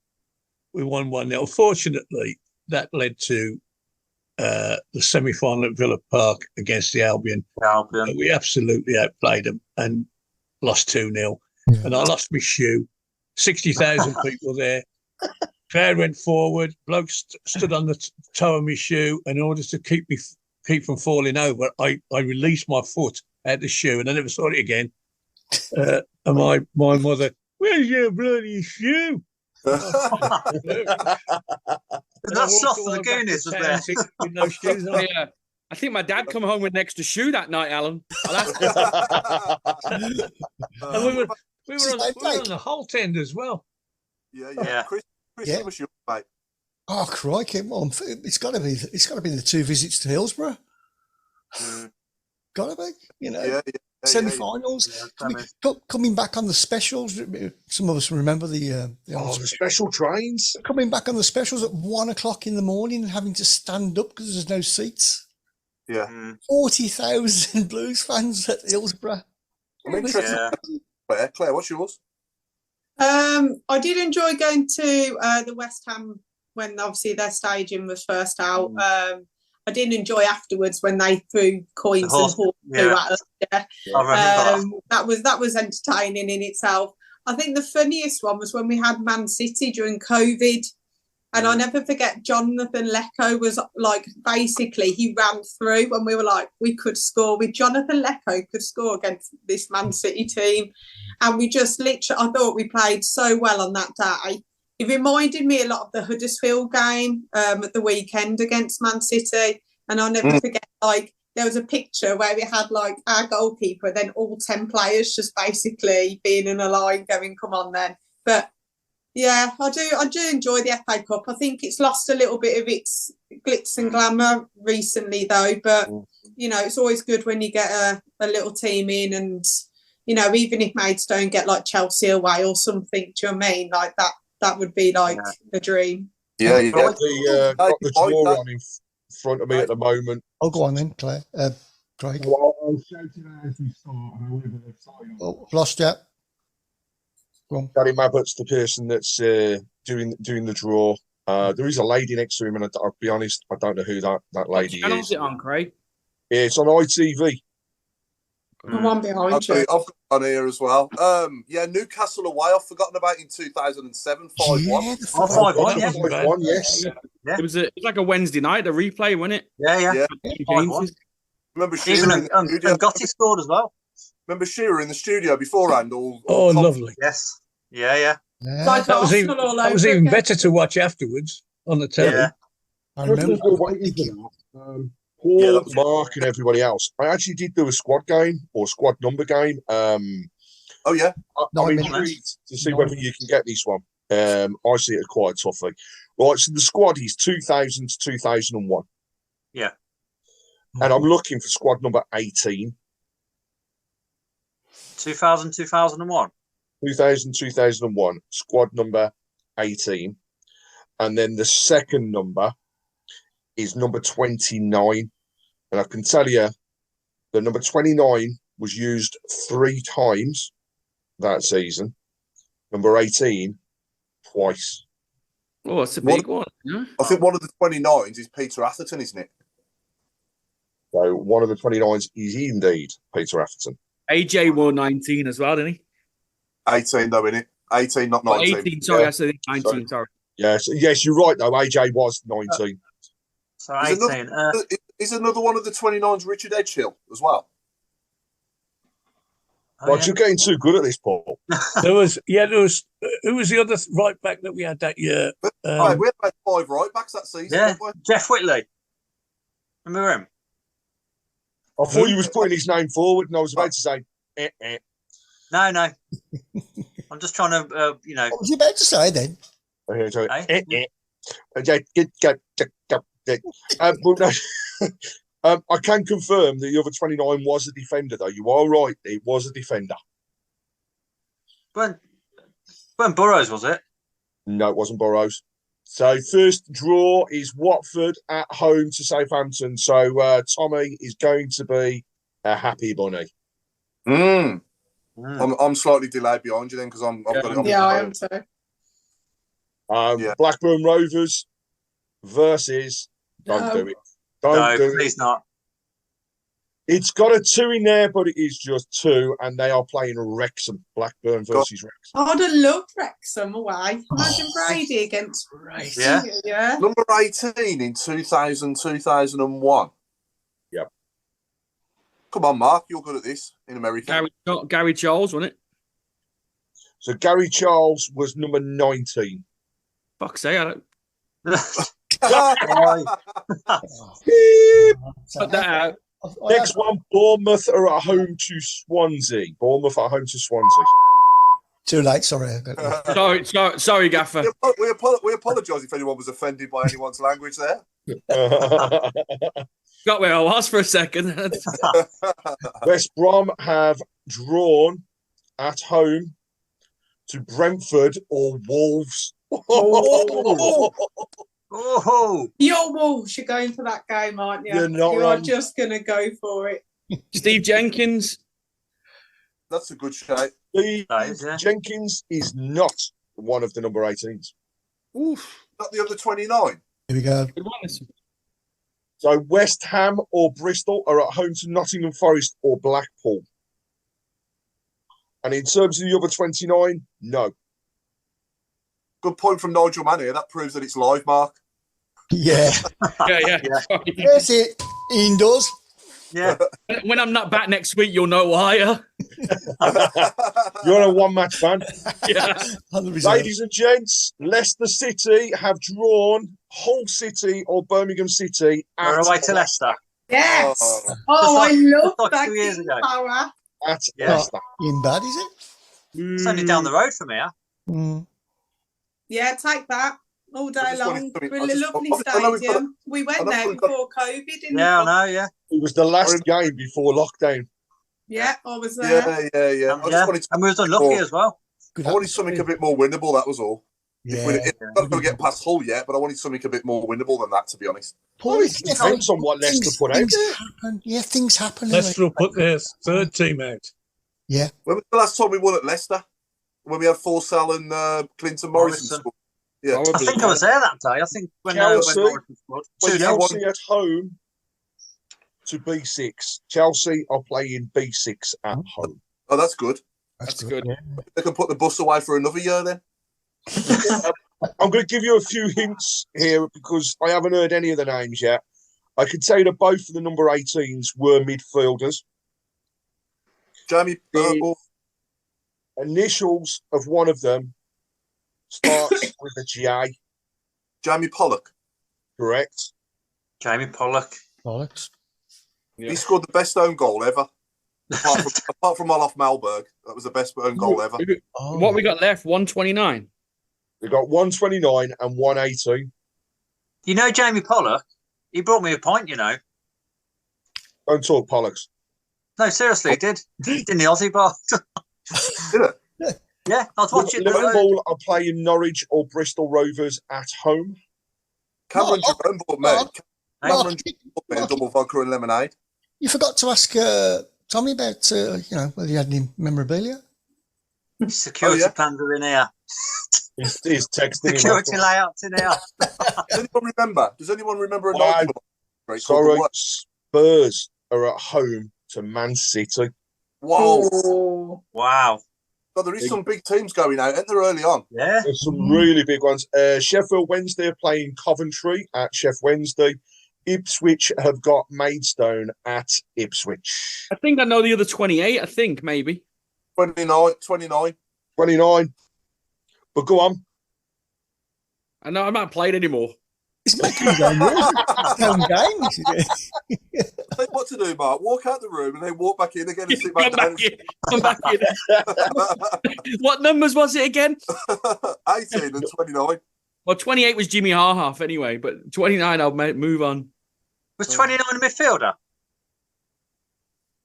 we won 1-0. Fortunately, that led to the semi-final at Villa Park against the Albion. We absolutely outplayed them and lost 2-0. Yeah. And I lost my shoe. 60,000 people there. Crowd went forward. Bloke stood on the toe of my shoe. And in order to keep from falling over, I released my foot out the shoe, and I never saw it again. And my mother, "Where's your bloody shoe?" That's Sloth of the Goonies, was there? With no shoes on. Yeah. I think my dad come home with an extra shoe that night, Alan. And we were on the Holt end as well. Yeah. Chris, what was your mate? Oh crikey, Mum! It's got to be the 2 visits to Hillsborough. Got to be, semi-finals. Coming back on the specials. Some of us remember the special trains. Coming back on the specials at 1:00 in the morning and having to stand up because there's no seats. Yeah. 40,000 Blues fans at Hillsborough. I'm interested. Claire, what's yours? I did enjoy going to the West Ham when obviously their staging was first out. I did enjoy afterwards when they threw coins and horse at us. Yeah. That was entertaining in itself. I think the funniest one was when we had Man City during COVID. And I'll never forget, Jonathan Lecco was like, basically, he ran through and we were like, we could score with Jonathan Lecco, could score against this Man City team. And we just literally, I thought we played so well on that day. It reminded me a lot of the Huddersfield game at the weekend against Man City. And I'll never forget, like, there was a picture where we had like our goalkeeper and then all 10 players just basically being in a line going, come on then. But yeah, I do enjoy the FA Cup. I think it's lost a little bit of its glitz and glamour recently, though. But, it's always good when you get a little team in and, even if Maidstone get like Chelsea away or something, do you know what I mean? Like that would be like a dream. Yeah, you got the draw on in front of me at the moment. Oh, go on then, Claire. Craig. Well, I'll shout it out as we start, however they've started. Oh, lost you. Gary Mabbott's the person that's doing the draw. There is a lady next to him, and I'll be honest, I don't know who that lady is. Channel's it on, Craig? Yeah, it's on ITV. The one behind you. I've got on here as well. Newcastle away. I've forgotten about in 2007. 5-1. Yeah, 5-1. Yeah. 5-1, yes. Yeah. It was like a Wednesday night, a replay, wasn't it? Yeah. Remember Shearer and Gotti scored as well. Remember Shearer in the studio beforehand? Lovely. Yes. Yeah. Like that was even better to watch afterwards on the telly. Yeah. I remember. Paul, Mark, and everybody else. I actually did do a squad game or squad number game. I'm intrigued to see whether you can get this one. I see it as quite a toughie. Right, so the squad is 2000 to 2001. Yeah. And I'm looking for squad number 18. 2000, 2001. 2000, 2001, squad number 18. And then the second number is number 29. And I can tell you that number 29 was used 3 times that season. Number 18, twice. Oh, it's a big one. Yeah. I think one of the 29s is Peter Atherton, isn't it? So one of the 29s is indeed Peter Atherton. AJ wore 19 as well, didn't he? 18 though, innit? 18, not 19. 18, sorry, I said 19, sorry. Yes, you're right though. AJ was 19. So 18. Is another one of the 29s Richard Edgehill as well? You're getting too good at this, Paul. There was. Who was the other right back that we had that year? We had about 5 right backs that season. Yeah, Jeff Whitley. Remember him? I thought you was putting his name forward, and I was about to say, No. I'm just trying to, What was you about to say then? I can confirm that the other 29 was a defender, though. You are right; it was a defender. When When Burrows, was it? No, it wasn't Burrows. So first draw is Watford at home to Southampton. So Tommy is going to be a happy bunny. I'm slightly delayed behind you then because I've got it on. Yeah, I am too. Blackburn Rovers versus. Don't do it. Don't do please it. not. It's got a 2 in there, but it is just 2, and they are playing Wrexham. Blackburn versus Wrexham. I'd have loved Wrexham away. Imagine Brady against Yeah. Yeah. Number 18 in 2000, 2001. Yep. Come on, Mark. You're good at this in America. Gary Charles, wasn't it? So Gary Charles was number 19. Fuck's sake, I don't put that out. Next one, Bournemouth are at home to Swansea. Bournemouth are home to Swansea. Too late, sorry. Sorry, Gaffer. We apologise if anyone was offended by anyone's language there. Got where I was for a second. West Brom have drawn at home to Brentford or Wolves. Oh, Your Wolves, you're going for that game, aren't you? You're not You are wrong. just going to go for it. Steve Jenkins. That's a good shout. Steve That is, Jenkins is not one of the number 18s. Oof. Not the other 29. Here we go. Good one, this one. So West Ham or Bristol are at home to Nottingham Forest or Blackpool. And in terms of the other 29, no. Good point from Nigel Mann here. That proves that it's live, Mark. Yeah. Yeah. There's it. Indoors. yeah. When I'm not back next week, you'll know why. You're a one-match man. Yeah. 100%. Ladies and gents, Leicester City have drawn Hull City or Birmingham City We're away to Leicester. Yes. Oh. Oh, like- I love just like that 2 years King ago. power. at Yeah. Leicester. In bad, is it? It's only down the road from here. Mm. Yeah, take that all day I just wanted long. something- Really lovely I know we've got stadium. We went know there we've got- before COVID, didn't Yeah, I we? know, yeah. It was the last game before lockdown. Yeah, I was there. Yeah. I Yeah. just wanted And we was unlucky as well. Good I wanted something a bit more winnable, that was all. Yeah. We're not going to get past Hull yet, but I wanted something a bit more winnable than that, to be honest. Paul, It depends on what Leicester put out things there. happen. Yeah, things happen. Leicester will put their third team out. Yeah. When was the last time we won at Leicester? When we had Forsell and Clinton Morrison. Morrison. scored. Yeah. I think I was there that day. I think when Chelsea. Morrison scored. Well, 2-0. Chelsea at home to B6. Chelsea are playing B6 at home. Oh, that's good. That's good. Yeah. They can put the bus away for another year then. I'm going to give you a few hints here because I haven't heard any of the names yet. I can tell you that both of the number 18s were midfielders. Jamie The initials of one of them starts with a J, Jamie Pollock. correct? Jamie Pollock. Bollocks. He scored the best own goal ever. Apart from Olaf Malberg. That was the best own goal ever. Oh. What we got left? 129. They got 129 and 118. You know Jamie Pollock? He brought me a pint, you know. Don't talk Pollocks. No, seriously, he did. In the Aussie bar. Did it? Yeah, I was watching the Liverpool are playing Norwich or Bristol Rovers at home. Cameron Mark, Jerome bought me. Mark, Cameron Mark, Jerome bought me a double vodka and lemonade. you forgot to ask Tommy about, whether he had any memorabilia. security Oh, yeah? plans are in here. He's texting Security him. layouts in here. Does anyone remember a Wow. nightclub? Great called Sorry, The What? Spurs are at home to Man City. Wow. Oh. Wow. God, there is some big teams going out, isn't there, early on? Yeah. There's some really big ones. Sheffield Wednesday are playing Coventry at Sheff Wednesday. Ipswich have got Maidstone at Ipswich. I think I know the other 28. I think maybe. 29. 29. But go on. I know I'm not playing anymore. It's making his own rules. His own game. Tell you what to do, Mark. Walk out the room and then walk back in again and sit back Come down. back in. Come back in. What numbers was it again? 18 and 29. Well, 28 was Jimmy Harhalf anyway, but 29 I'll move on. Was 29 a midfielder?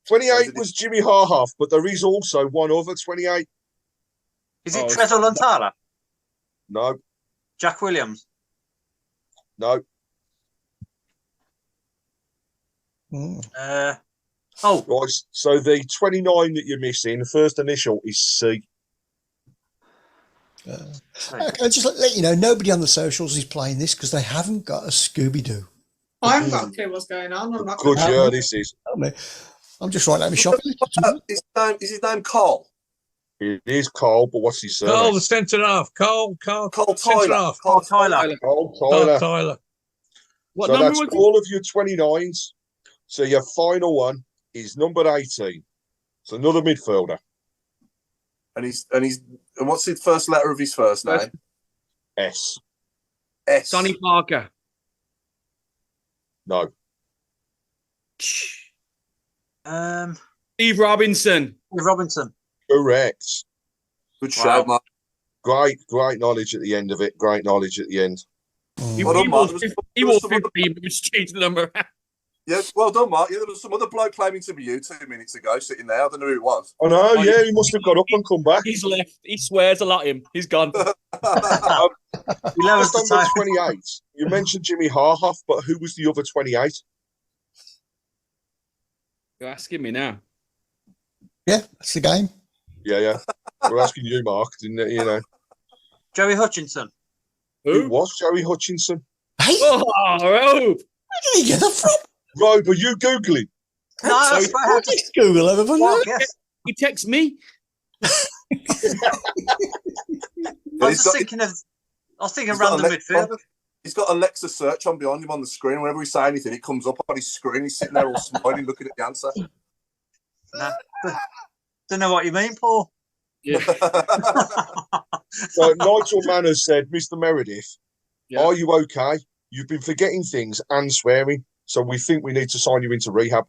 28 was Jimmy Harhalf, but there is also one other 28. Is it Treadle and Tyler? No. Jack Williams? No. Right, so the 29 that you're missing, the first initial is C. Okay, just let you know, nobody on the socials is playing this because they haven't got a Scooby-Doo. I haven't got a clue what's going on. I'm not Good year this is. I'm just right out my shopping. Is his name Carl? It is Carl, but what's his surname? Carl, the centre half. Carl Tyler. Carl Tyler. Carl Tyler. What So number that's was it? all of your 29s. So your final one is number 18. It's another midfielder. And what's the first letter of his first name? S. S. Sonny Parker. No. Steve Robinson. Correct. Good shout, Mark. Great knowledge at the end of it. Great knowledge at the end. He Well done, Mark. he was 15, but was changed the number. Yeah, well done, Mark. Yeah, there was some other bloke claiming to be you 2 minutes ago sitting there. I don't know who it was. Oh, no, yeah, he must have got up and come back. He's left. He swears a lot, him. He's gone. Just number 28. You mentioned Jimmy Harhoff, but who was the other 28? You're asking me now. Yeah, that's the game. Yeah. We're asking you, Mark, didn't it? You know. Joey Hutchinson. Who was Joey Hutchinson? Hey, Oh, where did he get that from? Right, but you Googling. No, that's What did Google ever done well, that? yes. he texts me. I was thinking random midfield. He's got Alexa search on behind him on the screen. Whenever we say anything, it comes up on his screen. He's sitting there all smiling, looking at the answer. No, don't know what you mean, Paul. Yeah. So Nigel Manners said, Mr. Meredith, Yeah. are you okay? You've been forgetting things and swearing, so we think we need to sign you into rehab.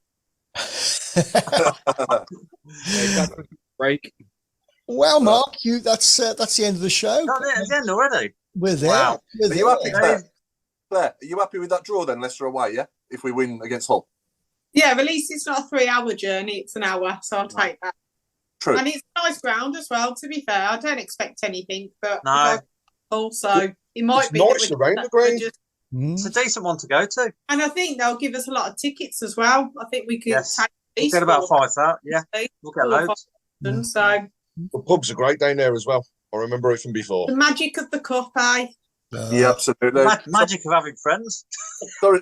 Break. Well, Mark, that's the end of the show. It's the end already. We're there. Wow. We're Are you happy, there. Claire? Are you happy with that draw then, Leicester away, yeah? If we win against Hull? Yeah, at least it's not a 3-hour journey, it's an hour, so I'll take that. True. And it's nice ground as well, to be fair. I don't expect anything, but No. also it might It's be nice that around the ground. It's a decent one to go to. and I think they'll give us a lot of tickets as well. I think we could Yes. take at We'll least get about 4 5 out. Yeah, we'll get loads. So The pubs are great down there as well. I remember it from before. the magic of the cup, eh? Yeah, absolutely. Magic of having friends.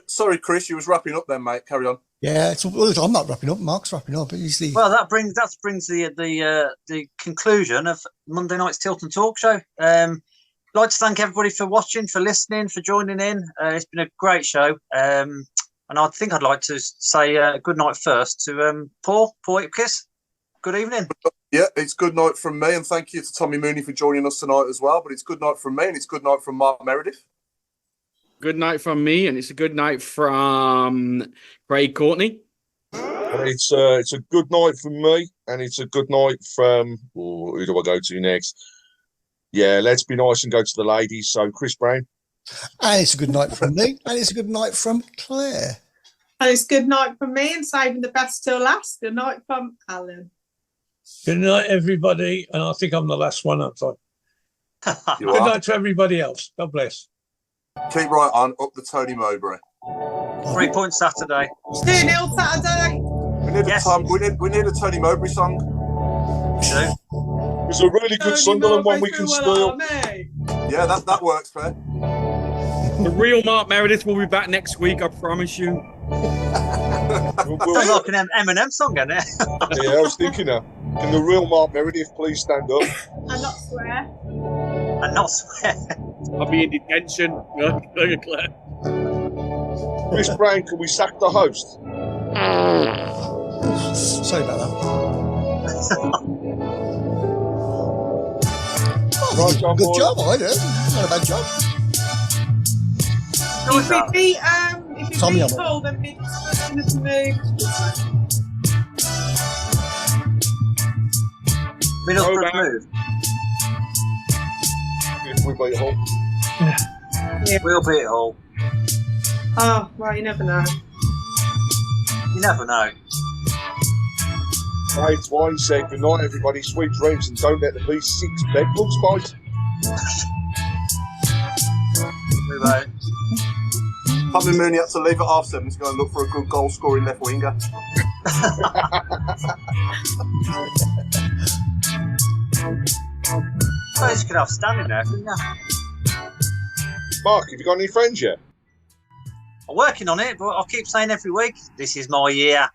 Sorry, Chris, you was wrapping up then, mate. Carry on. Yeah, I'm not wrapping up. Mark's wrapping up. He's the Well, that brings the conclusion of Monday night's Tilton Talk Show. Like to thank everybody for watching, for listening, for joining in. It's been a great show. And I think I'd like to say good night first to Paul Ipkiss. Good evening. Yeah, it's good night from me, and thank you to Tommy Mooney for joining us tonight as well. But it's good night from me, and it's good night from Mark Meredith. Good night from me, and it's a good night from Craig Courtney. And it's a good night from me, and it's a good night from who do I go to next? Yeah, let's be nice and go to the ladies. So Chris Brown. and it's a good night from me, and it's a good night from Claire. And it's good night from me and saving the best till last. Good night from Alan. Good night, everybody. And I think I'm the last one outside. You Good are. night to everybody else. God bless. Keep right on up the Tony Mowbray. 3 points Saturday. 2-0 Saturday. We need Yes. we need a Tony Mowbray song. It's a really good Sunderland one we can steal. Yeah, that works, Claire. The real Mark Meredith will be back next week, I promise you. Sounds like an Eminem song, isn't it? Yeah, I was thinking that. Can the real Mark Meredith please stand up? And not swear. And not swear. I'll be in detention. Chris Brown, can we sack the host? Sorry about that. Right, John, Good boy. job, I did. Not a bad job. If we beat Tommy, I'm Hull, then we just move. Middlesbrough move. If we beat Hull. We'll beat it all. Oh, well, you never know. You never know. It's wine said, good night, everybody. Sweet dreams, and don't let there be 6 bedbugs, boys. Right. Tommy Mooney had to leave at 7:30 to go and look for a good goal scoring left winger. So you could have standing there, couldn't you? Mark, have you got any friends yet? I'm working on it, but I keep saying every week, this is my year.